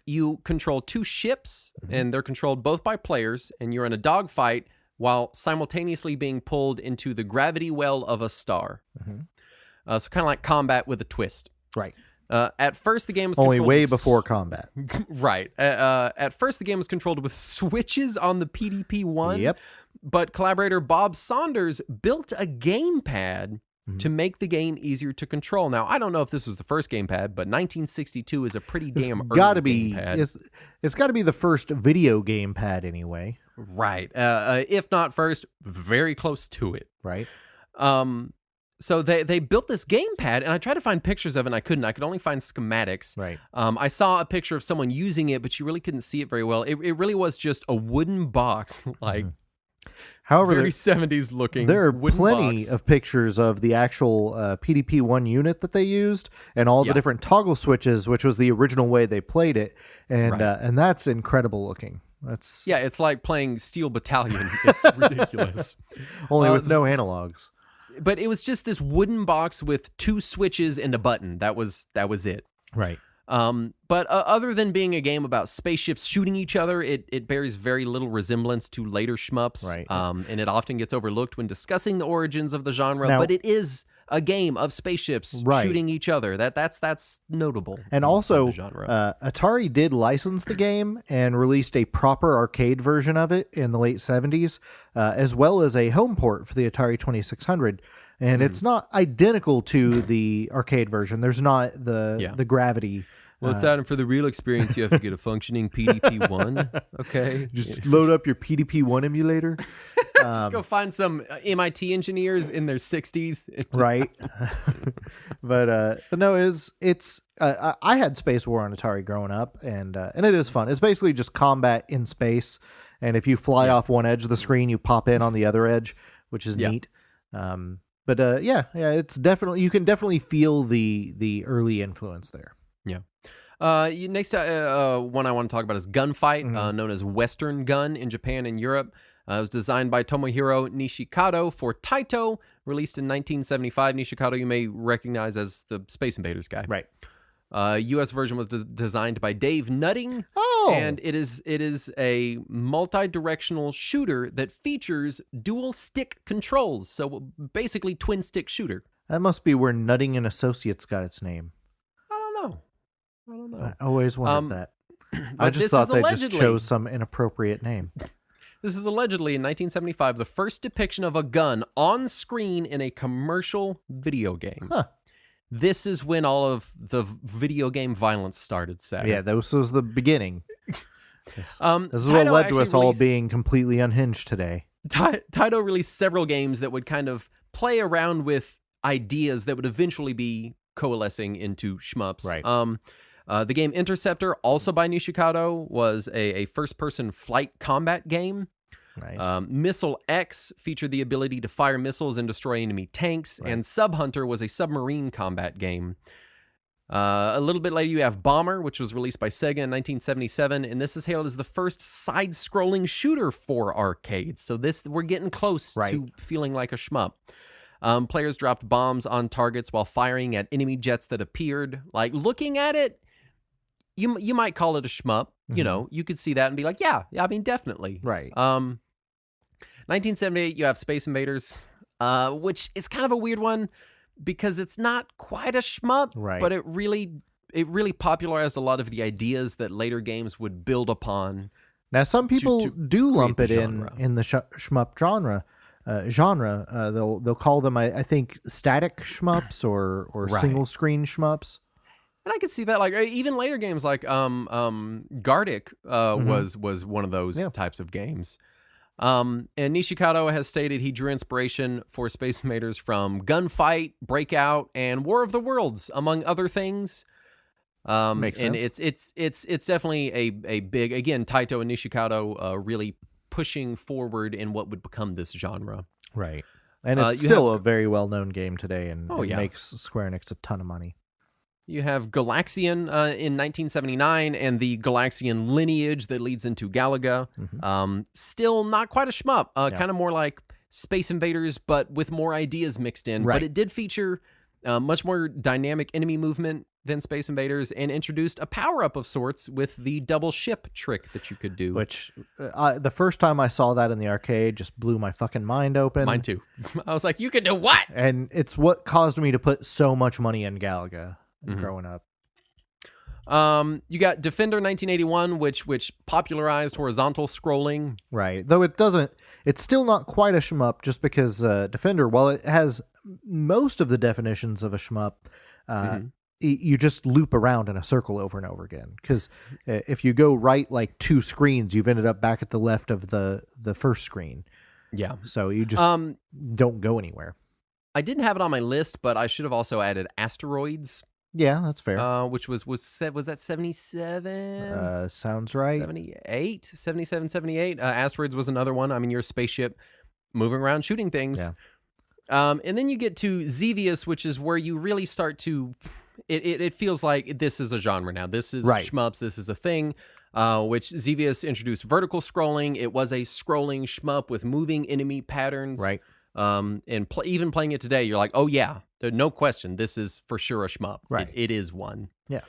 You control two ships, and they're controlled both by players, and you're in a dogfight while simultaneously being pulled into the gravity well of a star. So kind of like combat with a twist. Right. At first, the game was only way before combat. Right. At first, the game was controlled with switches on the PDP-1. Yep. But collaborator Bob Saunders built a gamepad to make the game easier to control. Now, I don't know if this was the first gamepad, but 1962 is a pretty damn early gamepad. It's got to be the first video gamepad anyway. Right. If not first, very close to it. Right. So they built this gamepad, and I tried to find pictures of it, and I couldn't. I could only find schematics. Right. I saw a picture of someone using it, but you really couldn't see it very well. It really was just a wooden box, like... However, very 70s looking. There are plenty of pictures of the actual PDP-1 unit that they used and all the different toggle switches, which was the original way they played it. And that's incredible looking. It's like playing Steel Battalion. It's ridiculous. Only with no analogs. But it was just this wooden box with two switches and a button. That was it. Right. But other than being a game about spaceships shooting each other, it bears very little resemblance to later shmups. Right. And it often gets overlooked when discussing the origins of the genre. But it is a game of spaceships shooting each other. That's notable. And also, the genre. Atari did license the game and released a proper arcade version of it in the late 70s, as well as a home port for the Atari 2600. And it's not identical to the arcade version. There's not the gravity. Well, it's that, and for the real experience, you have to get a functioning PDP-1. Okay. Just load up your PDP-1 emulator. Just go find some MIT engineers in their 60s. Right. But no, it's I had Space War on Atari growing up, and it is fun. It's basically just combat in space, and if you fly off one edge of the screen, you pop in on the other edge, which is neat. But yeah, it's definitely, you can definitely feel the early influence there. Yeah. Next one I want to talk about is Gunfight, known as Western Gun in Japan and Europe. It was designed by Tomohiro Nishikado for Taito, released in 1975. Nishikado you may recognize as the Space Invaders guy. Right. U.S. version was designed by Dave Nutting. Oh! And it is a multi-directional shooter that features dual stick controls. So basically twin stick shooter. That must be where Nutting and Associates got its name. I don't know. I always wondered that. I just this thought is they allegedly, just chose some inappropriate name. This is allegedly, in 1975, the first depiction of a gun on screen in a commercial video game. Huh. This is when all of the video game violence started, Seth. Yeah, this was the beginning. This is Taito what led to us all released, being completely unhinged today. Taito released several games that would kind of play around with ideas that would eventually be coalescing into shmups. Right. The game Interceptor, also by Nishikado, was a first-person flight combat game. Nice. Missile X featured the ability to fire missiles and destroy enemy tanks, and Sub Hunter was a submarine combat game. A little bit later, you have Bomber, which was released by Sega in 1977, and this is hailed as the first side-scrolling shooter for arcades. So we're getting close to feeling like a shmup. Players dropped bombs on targets while firing at enemy jets that appeared. Like, looking at it, you might call it a shmup. You know, you could see that and be like, yeah, I mean, definitely. Right. 1978, you have Space Invaders, which is kind of a weird one because it's not quite a shmup, but it really popularized a lot of the ideas that later games would build upon. Now, some people do lump it in the shmup genre. They'll call them, I think, static shmups or single screen shmups. And I could see that, like, even later games like Gartic was one of those types of games. And Nishikado has stated he drew inspiration for Space Invaders from Gunfight, Breakout, and War of the Worlds, among other things. Makes sense. And it's definitely a big, again, Taito and Nishikado really pushing forward in what would become this genre. Right. And it's still a very well-known game today, and it makes Square Enix a ton of money. You have Galaxian in 1979 and the Galaxian lineage that leads into Galaga. Still not quite a shmup, kind of more like Space Invaders, but with more ideas mixed in. But it did feature much more dynamic enemy movement than Space Invaders and introduced a power-up of sorts with the double ship trick that you could do. Which, the first time I saw that in the arcade just blew my fucking mind open. Mine too. I was like, you can do what? And it's what caused me to put so much money in Galaga. Growing up. You got Defender 1981, which popularized horizontal scrolling. Right. Though it's still not quite a shmup just because Defender, while it has most of the definitions of a shmup, you just loop around in a circle over and over again. Because if you go right like two screens, you've ended up back at the left of the first screen. Yeah. So you just don't go anywhere. I didn't have it on my list, but I should have also added Asteroids. Yeah, that's fair. Which was that 77? Sounds right. 78? 77, 78. Asteroids was another one. I mean, you're a spaceship moving around shooting things. Yeah. And then you get to Xevious, which is where you really start to... It feels like this is a genre now. This is shmups. This is a thing. Which Xevious introduced vertical scrolling. It was a scrolling shmup with moving enemy patterns. Right. And even playing it today, you're like, oh yeah, there's no question, this is for sure a shmup. Right. It is one. Yeah.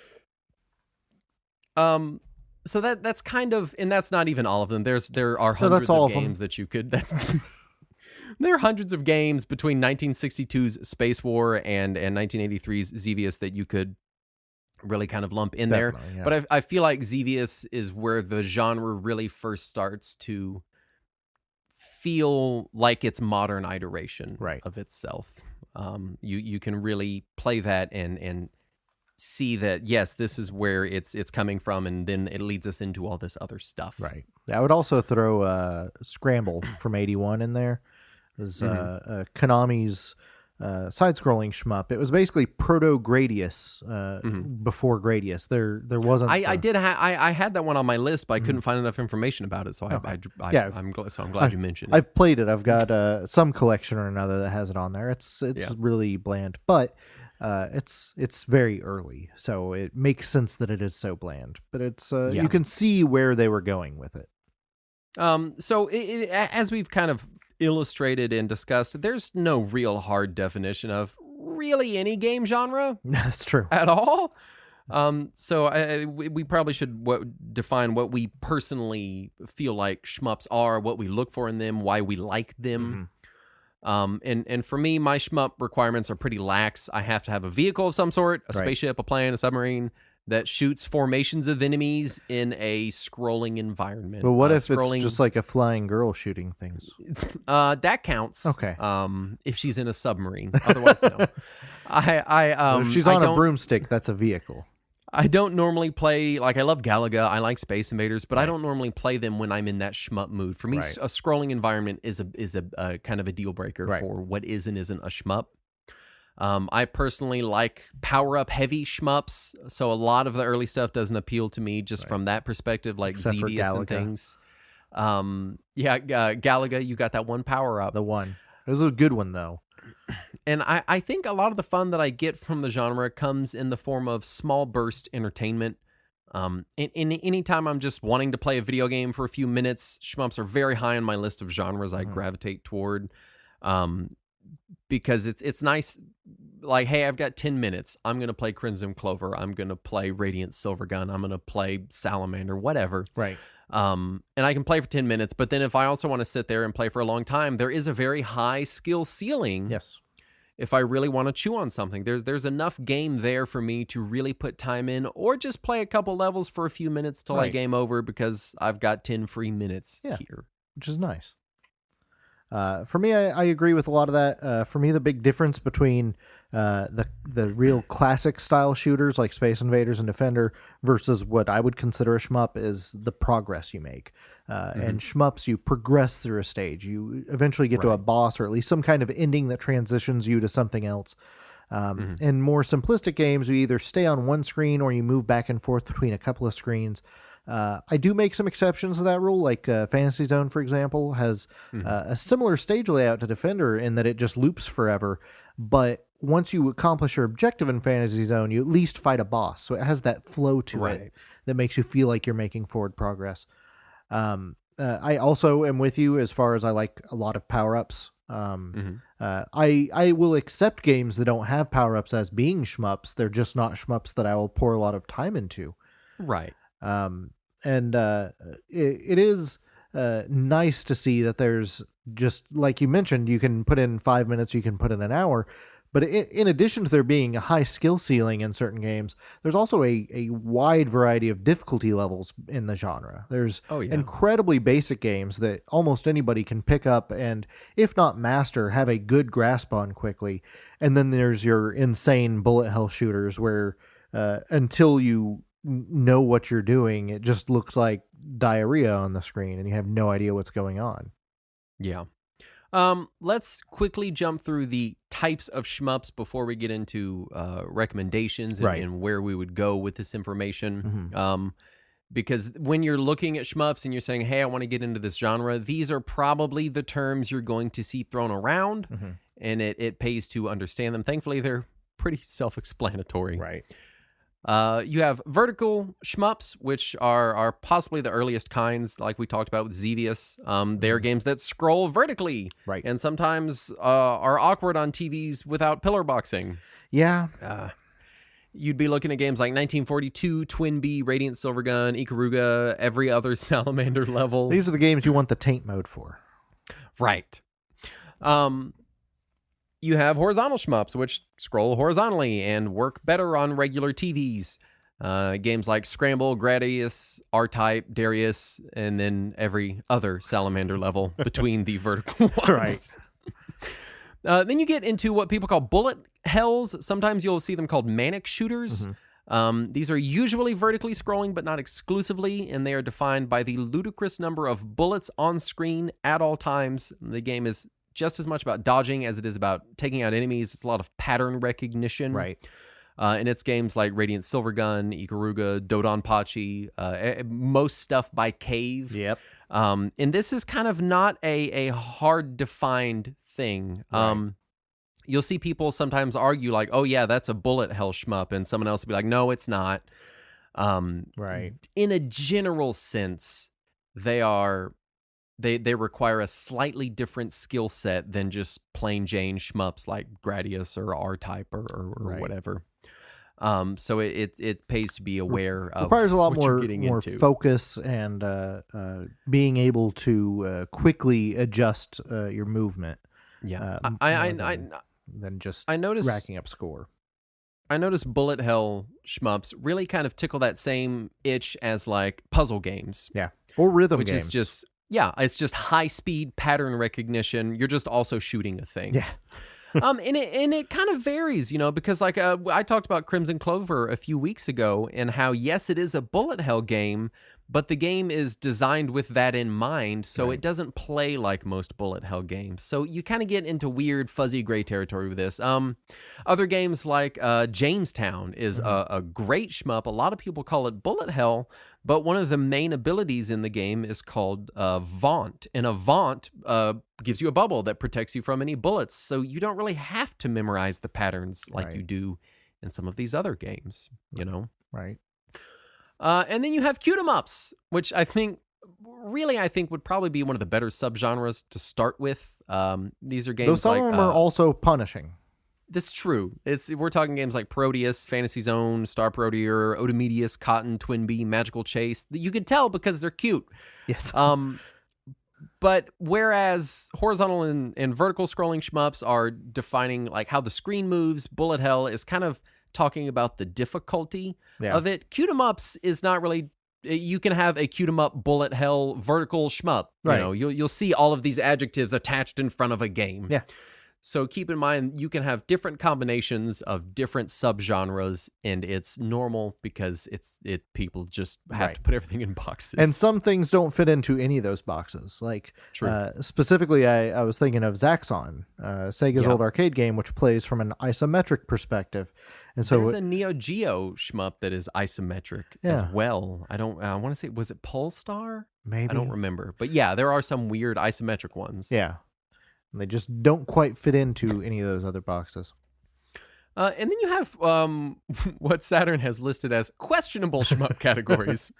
So that's kind of, and that's not even all of them. There are hundreds of games that you could. There are hundreds of games between 1962's Space War and 1983's Xevious that you could really kind of lump in there. Yeah. But I feel like Xevious is where the genre really first starts to feel like its modern iteration of itself. You can really play that and see that, yes, this is where it's coming from, and then it leads us into all this other stuff. Right. I would also throw Scramble from 81 in there. It was Konami's side-scrolling shmup. It was basically proto Gradius before Gradius. There wasn't. I had that one on my list, but I couldn't find enough information about it. So I'm glad you mentioned it. I've played it. I've got some collection or another that has it on there. It's really bland, but it's very early, so it makes sense that it is so bland. But it's you can see where they were going with it. So as we've kind of illustrated and discussed, there's no real hard definition of really any game genre. That's true. At all. So we probably should define what we personally feel like shmups are, what we look for in them, why we like them. And for me, my shmup requirements are pretty lax. I have to have a vehicle of some sort, a spaceship, a plane, a submarine, that shoots formations of enemies in a scrolling environment. But what if it's just like a flying girl shooting things? That counts. Okay. If she's in a submarine. Otherwise, no. If she's on a broomstick, that's a vehicle. I don't normally play, I love Galaga, I like Space Invaders, but I don't normally play them when I'm in that shmup mood. For me, a scrolling environment is a kind of a deal breaker for what is and isn't a shmup. I personally like power-up heavy shmups, so a lot of the early stuff doesn't appeal to me just from that perspective, like Xevious and things. Galaga, you got that one power-up. The one. It was a good one, though. And I think a lot of the fun that I get from the genre comes in the form of small burst entertainment. Anytime I'm just wanting to play a video game for a few minutes, shmups are very high on my list of genres I gravitate toward. Because it's nice, like, hey, I've got 10 minutes. I'm going to play Crimson Clover. I'm going to play Radiant Silvergun. I'm going to play Salamander, whatever. Right. And I can play for 10 minutes, but then if I also want to sit there and play for a long time, there is a very high skill ceiling. Yes. If I really want to chew on something, there's enough game there for me to really put time in, or just play a couple levels for a few minutes till I game over because I've got 10 free minutes here. Which is nice. For me, I agree with a lot of that. For me, the big difference between the real classic style shooters like Space Invaders and Defender versus what I would consider a shmup is the progress you make. And shmups, you progress through a stage. You eventually get to a boss or at least some kind of ending that transitions you to something else. In more simplistic games, you either stay on one screen or you move back and forth between a couple of screens. I do make some exceptions to that rule, like Fantasy Zone, for example, has a similar stage layout to Defender in that it just loops forever. But once you accomplish your objective in Fantasy Zone, you at least fight a boss. So it has that flow to it that makes you feel like you're making forward progress. I also am with you as far as I like a lot of power-ups. I will accept games that don't have power-ups as being shmups. They're just not shmups that I will pour a lot of time into. Right. It is nice to see that there's just, like you mentioned, you can put in 5 minutes, you can put in an hour. But in addition to there being a high skill ceiling in certain games, there's also a wide variety of difficulty levels in the genre. There's incredibly basic games that almost anybody can pick up and, if not master, have a good grasp on quickly. And then there's your insane bullet hell shooters where until you know what you're doing, it just looks like diarrhea on the screen and you have no idea what's going on. Yeah. Let's quickly jump through the types of shmups before we get into recommendations and where we would go with this information. Because when you're looking at shmups and you're saying, hey, I want to get into this genre, these are probably the terms you're going to see thrown around, and it pays to understand them. Thankfully, they're pretty self-explanatory. Right. You have vertical shmups, which are possibly the earliest kinds, like we talked about with Xevious. They're games that scroll vertically, and sometimes are awkward on TVs without pillar boxing. Yeah. You'd be looking at games like 1942, Twin Bee, Radiant Silvergun, Ikaruga, every other Salamander level. These are the games you want the taint mode for. Right. You have horizontal shmups, which scroll horizontally and work better on regular TVs. Games like Scramble, Gradius, R-Type, Darius, and then every other Salamander level between the vertical ones. Then you get into what people call bullet hells. Sometimes you'll see them called manic shooters. These are usually vertically scrolling, but not exclusively, and they are defined by the ludicrous number of bullets on screen at all times. The game is just as much about dodging as it is about taking out enemies. It's a lot of pattern recognition. Right. And it's games like Radiant Silvergun, Ikaruga, Dodonpachi, most stuff by Cave. Yep. And this is kind of not a hard-defined thing. Right. You'll see people sometimes argue like, oh, yeah, that's a bullet hell shmup. And someone else will be like, no, it's not. Right. In a general sense, they require a slightly different skill set than just plain Jane shmups like Gradius or R-Type or Right. whatever. So it pays to be aware of requires a lot what more you're getting into. focus and being able to quickly adjust your movement. Yeah, than just I noticed racking up score. I noticed bullet hell shmups really kind of tickle that same itch as like puzzle games. Yeah, or rhythm which games. is just it's just high speed pattern recognition. You're just also shooting a thing. Yeah. And it kind of varies, because like I talked about Crimson Clover a few weeks ago and how yes, it is a bullet hell game, but the game is designed with that in mind, so it doesn't play like most bullet hell games. So you kind of get into weird fuzzy gray territory with this. Other games like Jamestown is a great shmup. A lot of people call it bullet hell, but one of the main abilities in the game is called Vaunt, and a Vaunt gives you a bubble that protects you from any bullets, so you don't really have to memorize the patterns like you do in some of these other games, Right. And then you have Cute-em-ups, which I think would probably be one of the better subgenres to start with. These are games Though some like... of them are also punishing. That's true. We're talking games like Proteus, Fantasy Zone, Star Proteer, Odomedius, Cotton, Twin Bee, Magical Chase. You can tell because they're cute. Yes. But whereas horizontal and vertical scrolling shmups are defining like how the screen moves, bullet hell is kind of talking about the difficulty of it. Cute-em-ups is not really... You can have a Cute-em-up bullet hell vertical shmup. Right. You'll see all of these adjectives attached in front of a game. Yeah. So keep in mind, you can have different combinations of different subgenres, and it's normal because people just have to put everything in boxes. And some things don't fit into any of those boxes. Like, specifically, I was thinking of Zaxxon, Sega's old arcade game, which plays from an isometric perspective. And so there's a Neo Geo shmup that is isometric as well. I want to say, was it Polestar? Maybe. I don't remember. But yeah, there are some weird isometric ones. Yeah. And they just don't quite fit into any of those other boxes. And then you have what Saturn has listed as questionable shmup categories.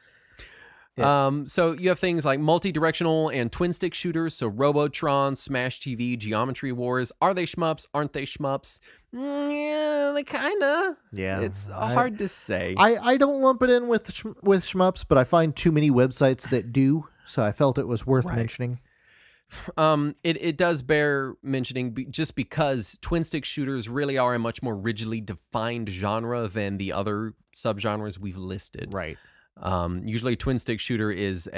So you have things like multi-directional and twin-stick shooters, so Robotron, Smash TV, Geometry Wars. Are they shmups? Aren't they shmups? Yeah, they kind of. Yeah. It's hard to say. I don't lump it in with shmups, but I find too many websites that do, so I felt it was worth mentioning. It does bear mentioning just because twin-stick shooters really are a much more rigidly defined genre than the other subgenres we've listed. Right. Usually twin-stick shooter is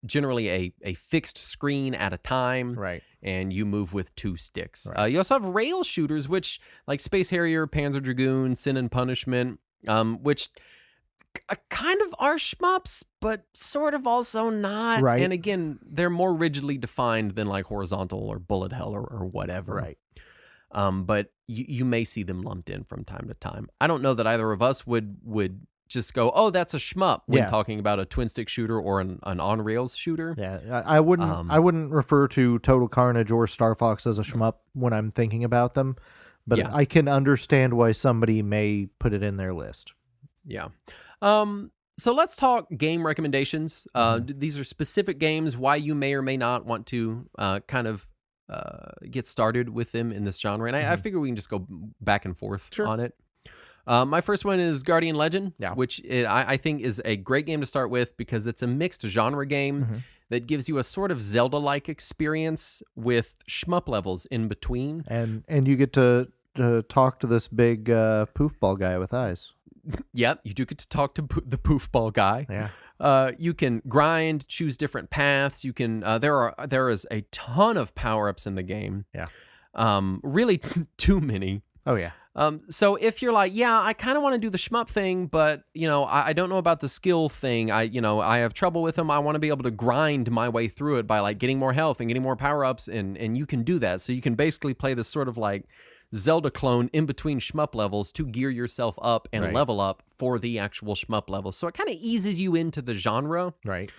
generally a fixed screen at a time. Right. And you move with two sticks. Right. You also have rail shooters, which like Space Harrier, Panzer Dragoon, Sin and Punishment, which kind of are shmups, but sort of also not. Right. And again, they're more rigidly defined than like horizontal or bullet hell or whatever. Right. But you may see them lumped in from time to time. I don't know that either of us would just go, oh, that's a shmup when talking about a twin stick shooter or an on rails shooter. Yeah, I wouldn't refer to Total Carnage or Star Fox as a shmup when I'm thinking about them, but I can understand why somebody may put it in their list. Yeah. So let's talk game recommendations. These are specific games, why you may or may not want to kind of get started with them in this genre. And I figure we can just go back and forth on it. My first one is Guardian Legend, which I think is a great game to start with because it's a mixed genre game that gives you a sort of Zelda-like experience with shmup levels in between. And you get to talk to this big poof ball guy with eyes. Yep, you do get to talk to the poof ball guy. Yeah. You can grind, choose different paths. You can there is a ton of power-ups in the game. Yeah. Really too many. Oh yeah. So if you're like, yeah, I kind of want to do the shmup thing, but I don't know about the skill thing. I have trouble with them. I want to be able to grind my way through it by like getting more health and getting more power-ups, and you can do that. So you can basically play this sort of like Zelda clone in between shmup levels to gear yourself up and level up for the actual shmup levels. So it kind of eases you into the genre. Right.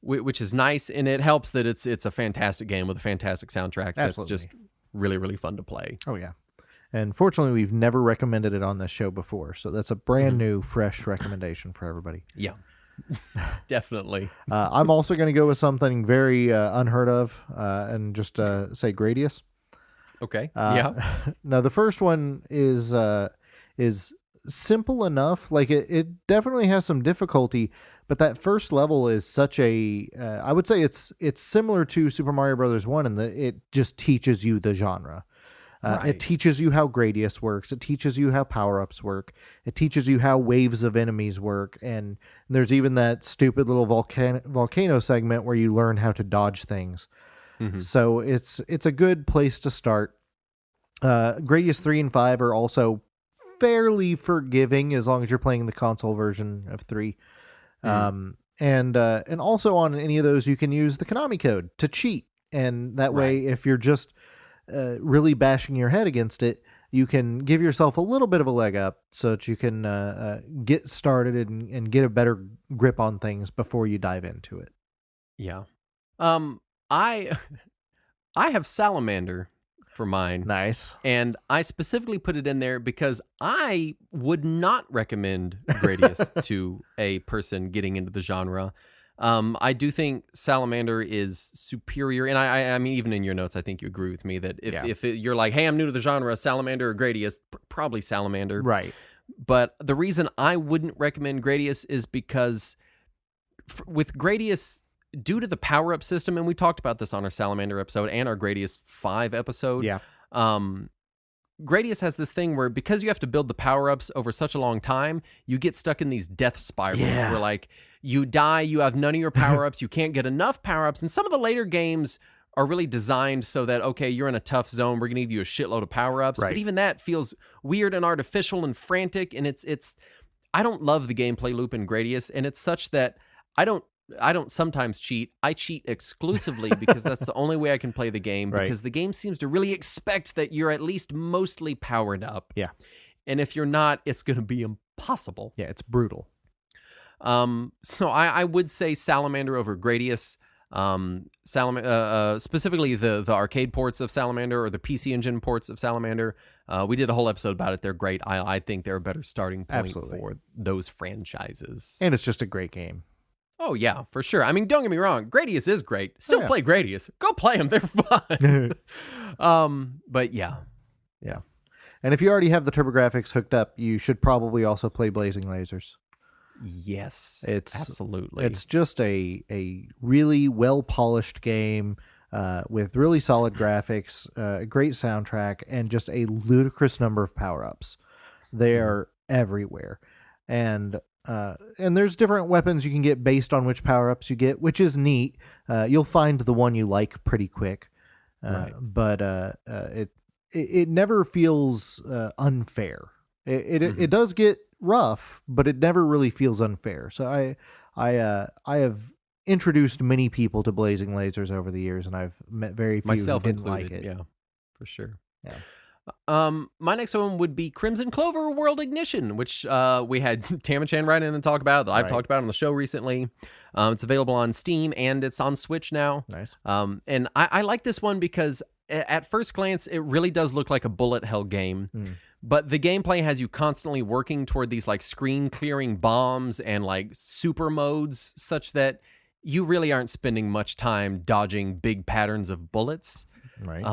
Which is nice, and it helps that it's a fantastic game with a fantastic soundtrack. That's just really, really fun to play. Oh, yeah. And fortunately, we've never recommended it on this show before, so that's a brand new, fresh recommendation for everybody. Yeah, definitely. I'm also going to go with something very unheard of and just say Gradius. Okay. Now, the first one is simple enough. Like, it definitely has some difficulty, but that first level is such a... I would say it's similar to Super Mario Brothers 1 in that it just teaches you the genre. It teaches you how Gradius works. It teaches you how power-ups work. It teaches you how waves of enemies work. And there's even that stupid little volcano segment where you learn how to dodge things. Mm-hmm. So it's a good place to start. Gradius 3 and 5 are also fairly forgiving as long as you're playing the console version of 3. Mm. And also on any of those, you can use the Konami code to cheat. And that way, if you're just... really bashing your head against it, you can give yourself a little bit of a leg up so that you can get started and get a better grip on things before you dive into it. Yeah. I have Salamander for mine. Nice. And I specifically put it in there because I would not recommend Gradius to a person getting into the genre. I do think Salamander is superior, and I mean, even in your notes, I think you agree with me that if you're like, hey, I'm new to the genre, Salamander or Gradius, probably Salamander. Right. But the reason I wouldn't recommend Gradius is because with Gradius, due to the power-up system, and we talked about this on our Salamander episode and our Gradius 5 episode, Gradius has this thing where because you have to build the power-ups over such a long time, you get stuck in these death spirals where like you die, you have none of your power-ups, you can't get enough power-ups, and some of the later games are really designed so that, okay, you're in a tough zone, we're going to give you a shitload of power-ups, but even that feels weird and artificial and frantic, and it's I don't love the gameplay loop in Gradius, and it's such that I don't sometimes cheat. I cheat exclusively because that's the only way I can play the game, because the game seems to really expect that you're at least mostly powered up. Yeah. And if you're not, it's going to be impossible. Yeah, it's brutal. So I would say Salamander over Gradius. Specifically the arcade ports of Salamander or the PC Engine ports of Salamander. We did a whole episode about it. They're great. I think they're a better starting point for those franchises. And it's just a great game. Oh, yeah, for sure. I mean, don't get me wrong. Gradius is great. Still play Gradius. Go play them. They're fun. But yeah. Yeah. And if you already have the TurboGrafx hooked up, you should probably also play Blazing Lasers. Yes, absolutely. It's just a really well-polished game with really solid graphics, a great soundtrack, and just a ludicrous number of power-ups. They are everywhere. And there's different weapons you can get based on which power-ups you get, which is neat. You'll find the one you like pretty quick. But it never feels unfair. It does get rough, but it never really feels unfair. So I have introduced many people to Blazing Lasers over the years, and I've met very few myself who didn't included, like it. Yeah, for sure. Yeah. My next one would be Crimson Clover World Ignition, which we had Tam and Chan write in and talk about, that I've talked about on the show recently. It's available on Steam, and it's on Switch now. Nice. And I like this one because at first glance, it really does look like a bullet hell game. But the gameplay has you constantly working toward these like screen clearing bombs and like super modes such that you really aren't spending much time dodging big patterns of bullets. Right.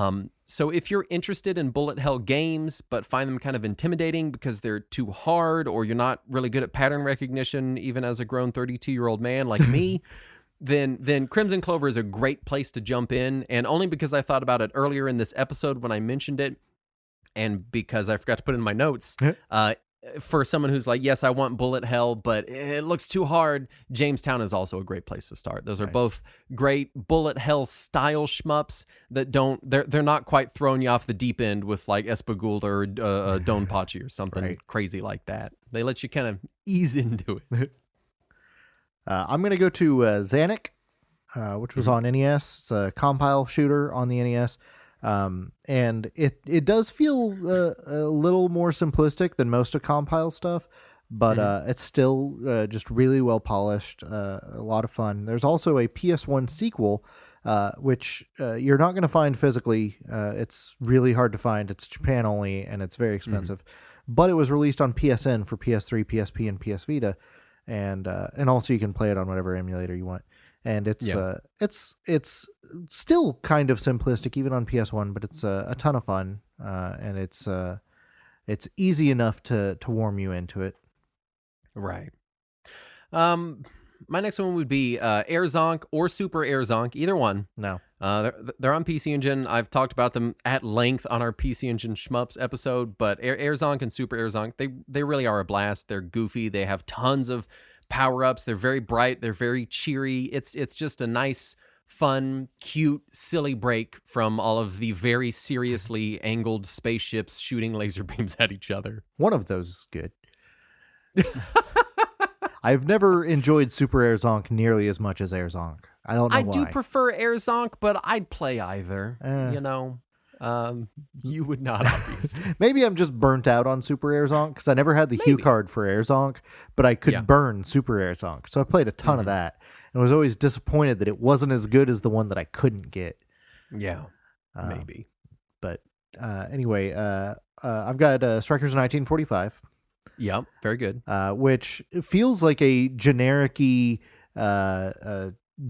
So if you're interested in bullet hell games but find them kind of intimidating because they're too hard, or you're not really good at pattern recognition even as a grown 32-year-old man like me, then Crimson Clover is a great place to jump in. And only because I thought about it earlier in this episode when I mentioned it, and because I forgot to put it in my notes, for someone who's like, yes, I want bullet hell, but it looks too hard, Jamestown is also a great place to start. Those are both great bullet hell style shmups that they're not quite throwing you off the deep end with like Espagul or Donpachi or something crazy like that. They let you kind of ease into it. I'm going to go to Xanic, which was on NES. It's a compile shooter on the NES. And it does feel a little more simplistic than most of compile stuff, but it's still just really well polished, a lot of fun. There's also a PS1 sequel, which you're not going to find physically. It's really hard to find. It's Japan only, and it's very expensive. But it was released on PSN for PS3, PSP, and PS Vita, and also you can play it on whatever emulator you want. And it's still kind of simplistic even on PS1, but it's a ton of fun, and it's easy enough to warm you into it. Right. My next one would be Air Zonk or Super Air Zonk, either one. No. They're on PC Engine. I've talked about them at length on our PC Engine Shmups episode, but Air Zonk and Super Air Zonk, they really are a blast. They're goofy. They have tons of power-ups. They're very bright. They're very cheery. It's just a nice, fun, cute, silly break from all of the very seriously angled spaceships shooting laser beams at each other. One of those is good. I've never enjoyed Super Air Zonk nearly as much as Air Zonk. I don't know why. I do prefer Air Zonk, but I'd play either. You would not, obviously. Maybe I'm just burnt out on Super Air Zonk because I never had the Hue card for Air Zonk, but I could burn Super Air Zonk. So I played a ton of that and was always disappointed that it wasn't as good as the one that I couldn't get. Yeah, maybe. But anyway, I've got Strikers 1945. Yep, very good. Which feels like a generic-y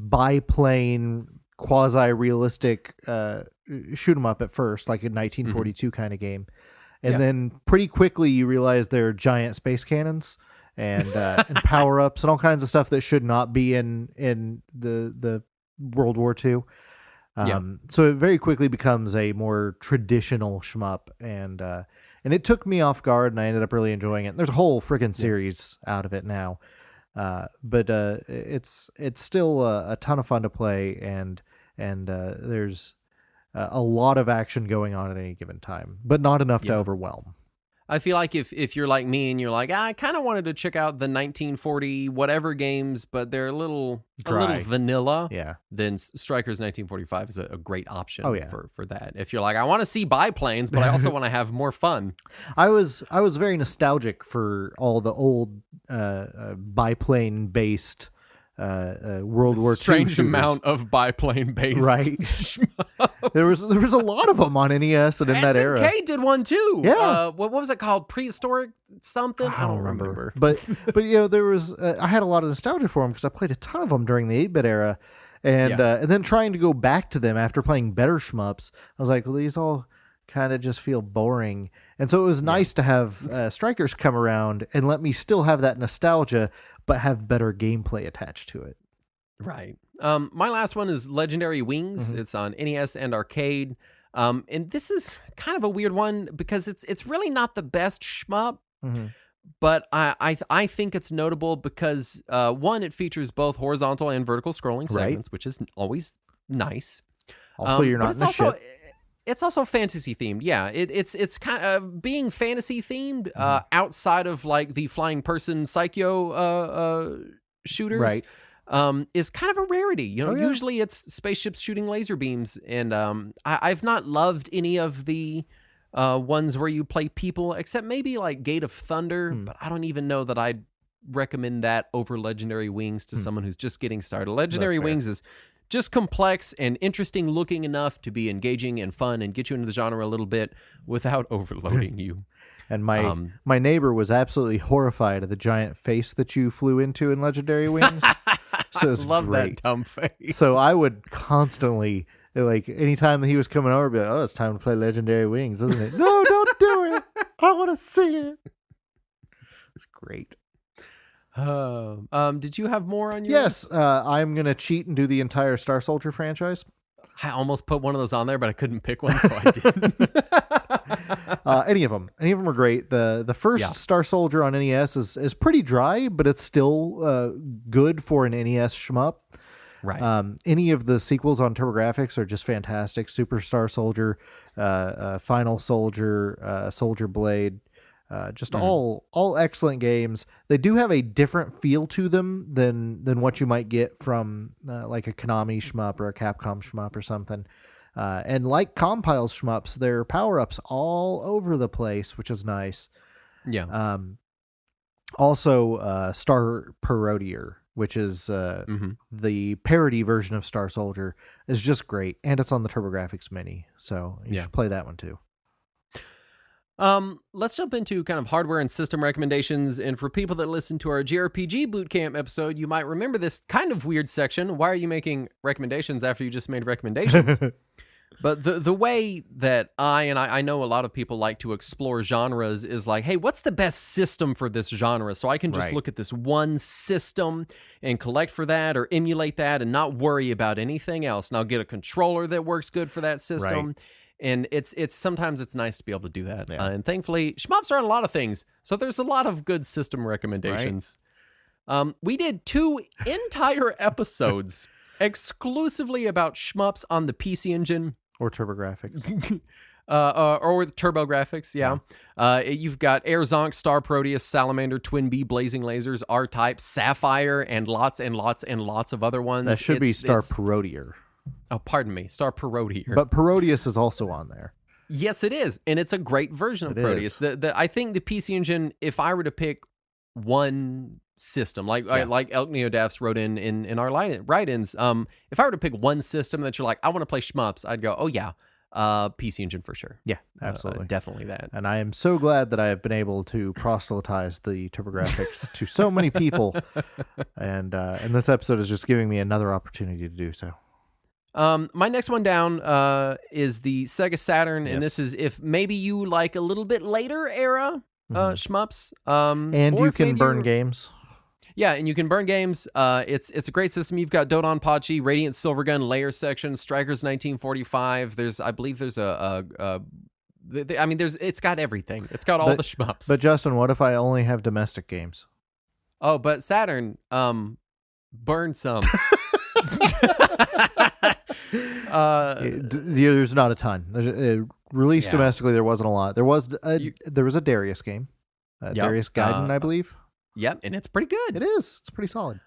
biplane, quasi-realistic shoot 'em up at first, like a 1942 kind of game, and then pretty quickly you realize they're giant space cannons and power ups and all kinds of stuff that should not be in the World War II. So it very quickly becomes a more traditional shmup, and it took me off guard, and I ended up really enjoying it. There's a whole freaking series out of it now, but it's still a ton of fun to play, and there's a lot of action going on at any given time, but not enough to overwhelm. I feel like if you're like me and you're like, I kind of wanted to check out the 1940 whatever games, but they're a little vanilla, then Strikers 1945 is a great option for that. If you're like, I want to see biplanes, but I also want to have more fun. I was very nostalgic for all the old biplane-based World War II strange shooters. Amount of biplane based, right? there was a lot of them on NES and in that era. SNK did one too. Yeah. What was it called? Prehistoric something? I don't remember. But there was I had a lot of nostalgia for them because I played a ton of them during the 8-bit era, and then trying to go back to them after playing better shmups, I was like, well, these all kind of just feel boring. And so it was nice to have Strikers come around and let me still have that nostalgia, but have better gameplay attached to it. Right. My last one is Legendary Wings. It's on NES and arcade. And this is kind of a weird one because it's really not the best shmup, but I think it's notable because one, it features both horizontal and vertical scrolling segments, which is always nice. Also, you're not in the ship. It's also fantasy themed. Yeah, it's kind of being fantasy themed outside of like the flying person Psycho shooters. Is kind of a rarity. Usually it's spaceships shooting laser beams, and I've not loved any of the ones where you play people, except maybe like Gate of Thunder, but I don't even know that I'd recommend that over Legendary Wings to someone who's just getting started. Legendary Wings is just complex and interesting looking enough to be engaging and fun and get you into the genre a little bit without overloading you. And my neighbor was absolutely horrified of the giant face that you flew into in Legendary Wings. So it was love great. That dumb face. So I would constantly, like, anytime that he was coming over, be like, oh, it's time to play Legendary Wings, isn't it? No, don't do it. I want to see it. It's great. Did you have more on yours? Yes, I'm going to cheat and do the entire Star Soldier franchise. I almost put one of those on there, but I couldn't pick one, so I didn't. Any of them are great. The first Star Soldier on NES is pretty dry, but it's still good for an NES shmup. Right. Any of the sequels on TurboGrafx are just fantastic. Super Star Soldier, Final Soldier, Soldier Blade, just all excellent games. They do have a different feel to them than what you might get from like a Konami shmup or a Capcom shmup or something. And like Compile's shmups, their power-ups all over the place, which is nice. Yeah. Also, Star Parodier, which is the parody version of Star Soldier, is just great, and it's on the TurboGrafx Mini, so you should play that one too. Let's jump into kind of hardware and system recommendations, and for people that listen to our JRPG Bootcamp episode, you might remember this kind of weird section. Why are you making recommendations after you just made recommendations? But the way that I know a lot of people like to explore genres is like, hey, what's the best system for this genre? So I can just look at this one system and collect for that or emulate that and not worry about anything else. And I'll get a controller that works good for that system. Right. And it's sometimes it's nice to be able to do that. Yeah. And thankfully, shmups are on a lot of things. So there's a lot of good system recommendations. Right. We did 2 entire episodes exclusively about shmups on the PC Engine. Or TurboGrafx. Or with TurboGrafx, yeah. You've got Air Zonk, Star Proteus, Salamander, Twin Bee, Blazing Lasers, R-Type, Sapphire, and lots and lots and lots of other ones. That should be Star Parodier. Oh, pardon me, Star Parodier. But Parodius is also on there. Yes, it is, and it's a great version of Proteus. I think the PC Engine, if I were to pick one system, like Elk Neodafs wrote in our write-ins, if I were to pick one system that you're like, I want to play shmups, I'd go, oh yeah, PC Engine for sure. Yeah, absolutely. Definitely that. And I am so glad that I have been able to proselytize the TurboGrafx to so many people, and this episode is just giving me another opportunity to do so. My next one down is the Sega Saturn, and this is if maybe you like a little bit later era shmups. And you can burn games. Yeah, and you can burn games. It's a great system. You've got Dodon Pachi, Radiant Silvergun, Layer Section, Strikers 1945. I believe there's it's got everything. It's got all the shmups. But Justin, what if I only have domestic games? Oh, but Saturn, burn some. There's not a ton. Released domestically, there wasn't a lot. There was a Darius game, Darius Gaiden, I believe. Yep, and it's pretty good. It is. It's pretty solid.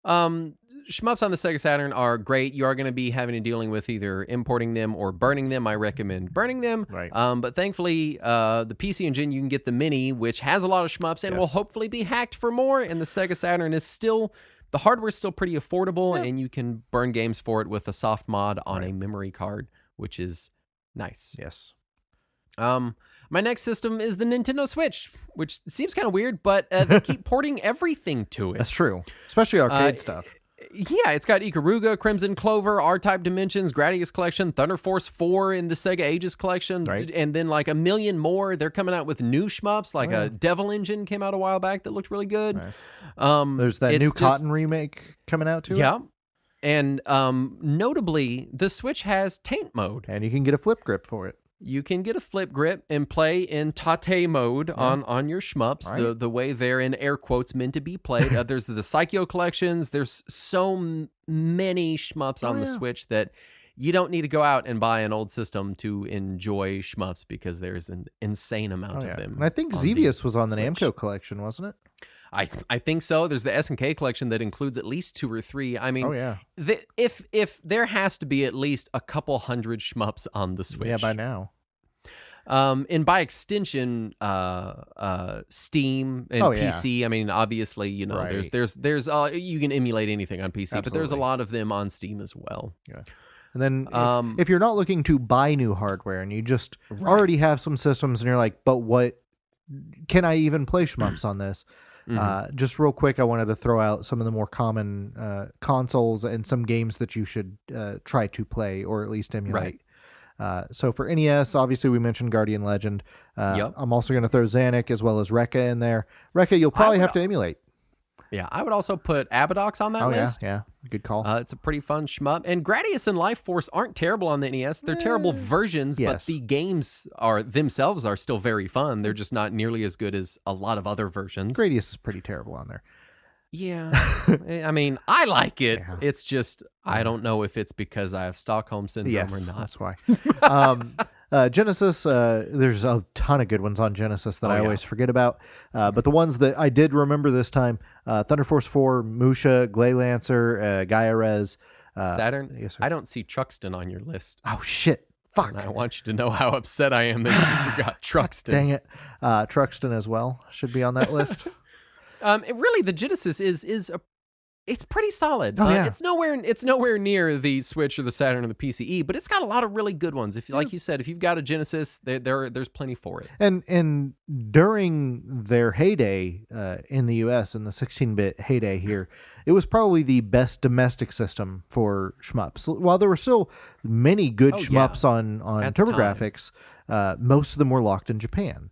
Shmups on the Sega Saturn are great. You are going to be having to dealing with either importing them or burning them. I recommend burning them. Right. But thankfully, the PC Engine, you can get the Mini, which has a lot of shmups and will hopefully be hacked for more. And the Sega Saturn is still... The hardware's still pretty affordable, and you can burn games for it with a soft mod on a memory card, which is nice. Yes. My next system is the Nintendo Switch, which seems kind of weird, but they keep porting everything to it. That's true, especially arcade stuff. Yeah, it's got Ikaruga, Crimson Clover, R-Type Dimensions, Gradius Collection, Thunder Force 4 in the Sega Ages Collection, and then like a million more. They're coming out with new shmups, like a Devil Engine came out a while back that looked really good. Nice. There's that new Cotton remake coming out too. Yeah, and notably, the Switch has Taint mode. And you can get a flip grip for it. You can get a flip grip and play in tate mode on your shmups, the way they're in air quotes meant to be played. There's the Psycho collections. There's so many shmups on the Switch that you don't need to go out and buy an old system to enjoy shmups because there's an insane amount of them. And I think Xevious was on the Namco collection, wasn't it? I think so. There's the SNK collection that includes at least 2 or 3. I mean, if there has to be at least a couple hundred shmups on the Switch. Yeah, by now. And by extension, Steam and PC. I mean, obviously, you know, there's you can emulate anything on PC, but there's a lot of them on Steam as well. Yeah. And then if you're not looking to buy new hardware and you just already have some systems and you're like, but what can I even play shmups on this? Just real quick, I wanted to throw out some of the more common consoles and some games that you should try to play or at least emulate. So for NES, obviously we mentioned Guardian Legend. I'm also going to throw Zanuck as well as Rekka in there. Rekka, you'll probably have to emulate. Yeah, I would also put Abadox on that list. Yeah. Good call. It's a pretty fun shmup. And Gradius and Life Force aren't terrible on the NES. They're terrible versions, but the games themselves are still very fun. They're just not nearly as good as a lot of other versions. Gradius is pretty terrible on there. Yeah. I mean, I like it. Yeah. It's just, I don't know if it's because I have Stockholm Syndrome or not. That's why. Genesis, there's a ton of good ones on Genesis that I always forget about. But the ones that I did remember this time, Thunder Force 4, Musha, Glay Lancer, Gaia Rez. Saturn? Yes, sir. I don't see Truxton on your list. Oh, shit. Fuck. And I want you to know how upset I am that you forgot Truxton. Dang it. Truxton as well should be on that list. Really, the Genesis it's pretty solid. Oh, yeah. It's nowhere near the Switch or the Saturn or the PCE, but it's got a lot of really good ones. If like you said, if you've got a Genesis, there's plenty for it. And during their heyday in the US, in the 16-bit heyday here, it was probably the best domestic system for shmups. While there were still many good shmups on TurboGrafx, most of them were locked in Japan.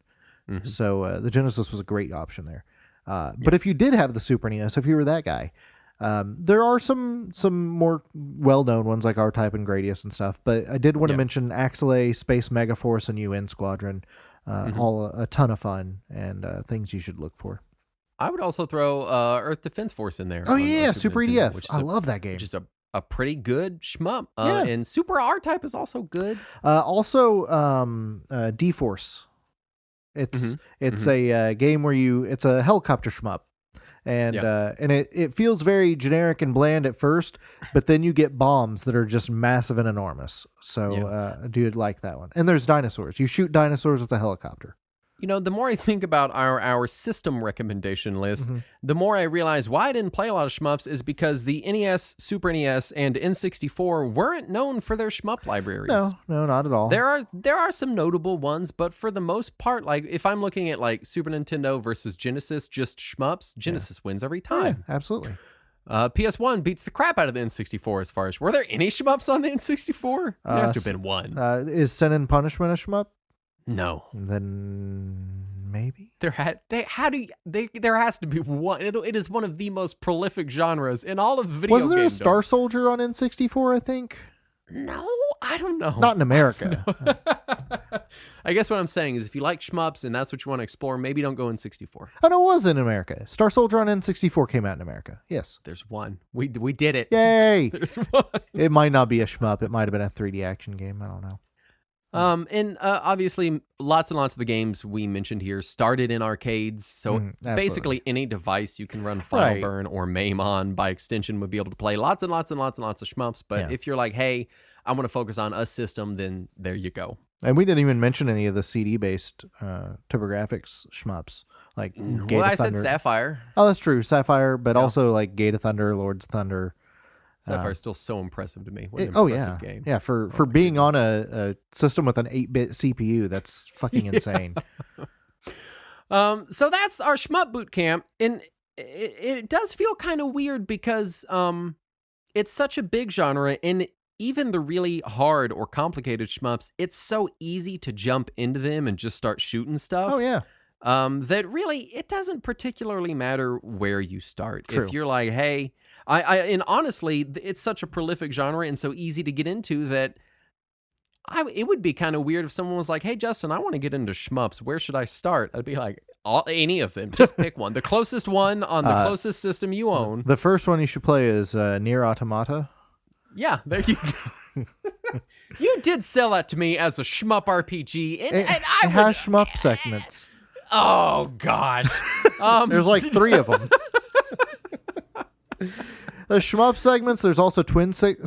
Mm-hmm. So the Genesis was a great option there. But if you did have the Super NES, if you were that guy, there are some more well-known ones like R-Type and Gradius and stuff. But I did want to mention Axelay, Space Megaforce, and UN Squadron. All a ton of fun and things you should look for. I would also throw Earth Defense Force in there. Oh, yeah, Super EDF. I love that game. Which is a pretty good shmup. And Super R-Type is also good. Also, D-Force. It's a game where it's a helicopter shmup, and it feels very generic and bland at first, but then you get bombs that are just massive and enormous. So I do like that one. And there's dinosaurs. You shoot dinosaurs with a helicopter. You know, the more I think about our system recommendation list, the more I realize why I didn't play a lot of shmups is because the NES, Super NES, and N64 weren't known for their shmup libraries. No, not at all. There are some notable ones, but for the most part, like if I'm looking at like Super Nintendo versus Genesis, just shmups, Genesis wins every time. Yeah, absolutely. PS1 beats the crap out of the N64 as far as... Were there any shmups on the N64? There has to have been one. Is Sin and Punishment a shmup? No. Then maybe there has to be one. It is one of the most prolific genres in all of video games. Was there a Star Soldier on N64? I think. No, I don't know. Not in America. I guess what I'm saying is, if you like shmups and that's what you want to explore, maybe don't go N64. Oh no, it was in America. Star Soldier on N64 came out in America. Yes, there's one. We did it. Yay! There's one. It might not be a shmup. It might have been a 3D action game. I don't know. And obviously lots and lots of the games we mentioned here started in arcades. So basically any device you can run Final Burn or MAME on by extension would be able to play lots and lots and lots and lots of shmups. But if you're like, hey, I want to focus on a system, then there you go. And we didn't even mention any of the CD-based TurboGrafx shmups. Like Gate of Thunder. Said Sapphire. Oh, that's true. Sapphire, but also like Gate of Thunder, Lords of Thunder. Sapphire is still so impressive to me. What an impressive game. Yeah, for being on a system with an 8-bit CPU, that's fucking insane. So that's our Shmup Bootcamp, and it does feel kind of weird because it's such a big genre, and even the really hard or complicated shmups, it's so easy to jump into them and just start shooting stuff. Oh, yeah. That really, it doesn't particularly matter where you start. True. If you're like, hey... and honestly, it's such a prolific genre and so easy to get into that it would be kind of weird if someone was like, hey, Justin, I want to get into shmups. Where should I start? I'd be like, any of them. Just pick one. The closest one on the closest system you own. The first one you should play is Nier Automata. Yeah, there you go. You did sell that to me as a shmup RPG. And it has shmup segments. Oh, gosh. There's like 3 of them. There's shmup segments. There's also twin stick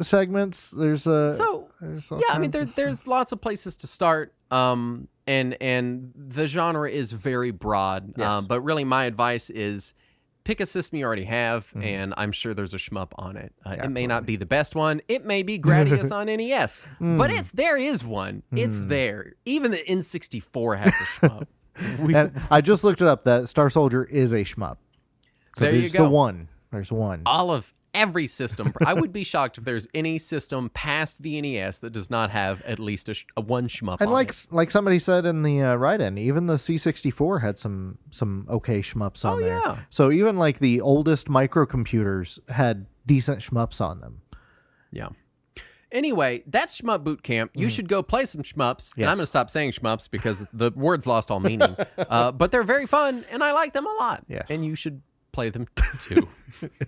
segments. There's there's lots of places to start. And the genre is very broad. Yes. But really, my advice is pick a system you already have, and I'm sure there's a shmup on it. It may not be the best one. It may be Gradius on NES, but there is one. It's there. Even the N64 has a shmup. And I just looked it up. That Star Soldier is a shmup. So there you go. There's one. All of every system. I would be shocked if there's any system past the NES that does not have at least a one shmup and on like somebody said in the write-in, even the C64 had some okay shmups on there. Yeah. So even like the oldest microcomputers had decent shmups on them. Yeah. Anyway, that's SHMUP Bootcamp. You should go play some shmups. Yes. And I'm going to stop saying shmups because the word's lost all meaning. But they're very fun, and I like them a lot. Yes. And you should play them too.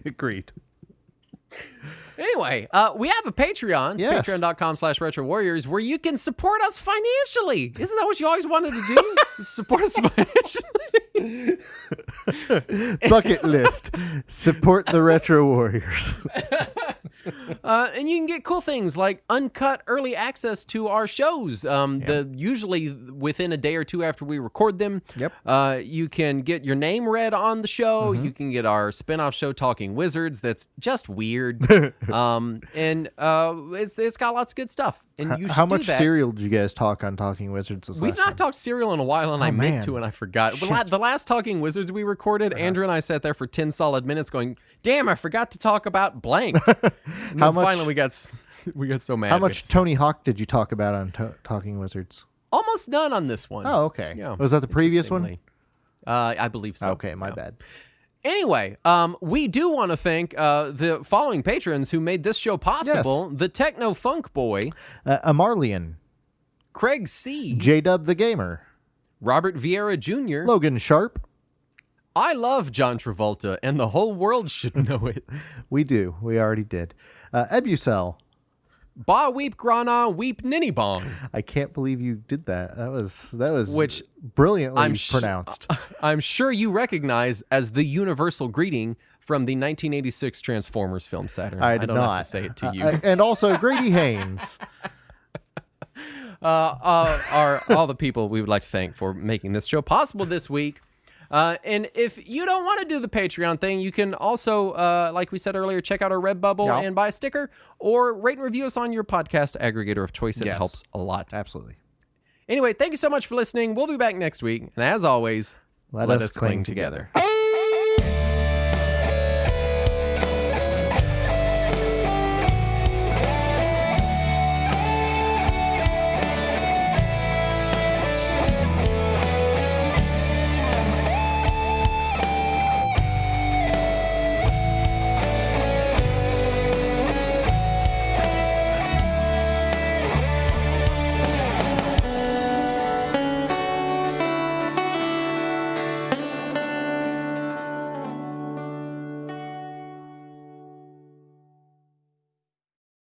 Agreed. Anyway, we have a Patreon. It's Yes. patreon.com/Retro Warriors, where you can support us financially. Isn't that what you always wanted to do? Support us financially? Bucket list. Support the Retro Warriors. And you can get cool things like uncut early access to our shows. Usually within a day or two after we record them. Yep. You can get your name read on the show. You can get our spinoff show Talking Wizards. That's just weird. And it's got lots of good stuff. And you should How much do that. cereal did you guys talk on Talking Wizards this We've last not time? talked cereal in a while, and I meant man. to, and I forgot. The last Talking Wizards we recorded, Andrew and I sat there for 10 solid minutes going, damn, I forgot to talk about blank. And then finally we got so mad. How much Tony Hawk did you talk about on Talking Wizards? Almost none on this one. Oh, okay. Yeah, Was that the previous one? interestingly. I believe so. Okay, my Yeah. bad. Anyway, we do want to thank the following patrons who made this show possible. The Techno Funk Boy, Amarlian, Craig C., J-Dub the Gamer, Robert Vieira Jr., Logan Sharp. I love John Travolta, and the whole world should know it. We do. We already did. Ebucel. Ba Weep Grana Weep Ninny Bong. I can't believe you did that. That was Which brilliantly pronounced. I'm sure you recognize as the universal greeting from the 1986 Transformers film Saturn. I did don't not have to say it to you. And also Grady Haynes. Are all the people we would like to thank for making this show possible this week. And if you don't want to do the Patreon thing, you can also, like we said earlier, check out our Redbubble and buy a sticker, or rate and review us on your podcast aggregator of choice. It helps a lot. Absolutely. Anyway, thank you so much for listening. We'll be back next week. And as always, let us cling together.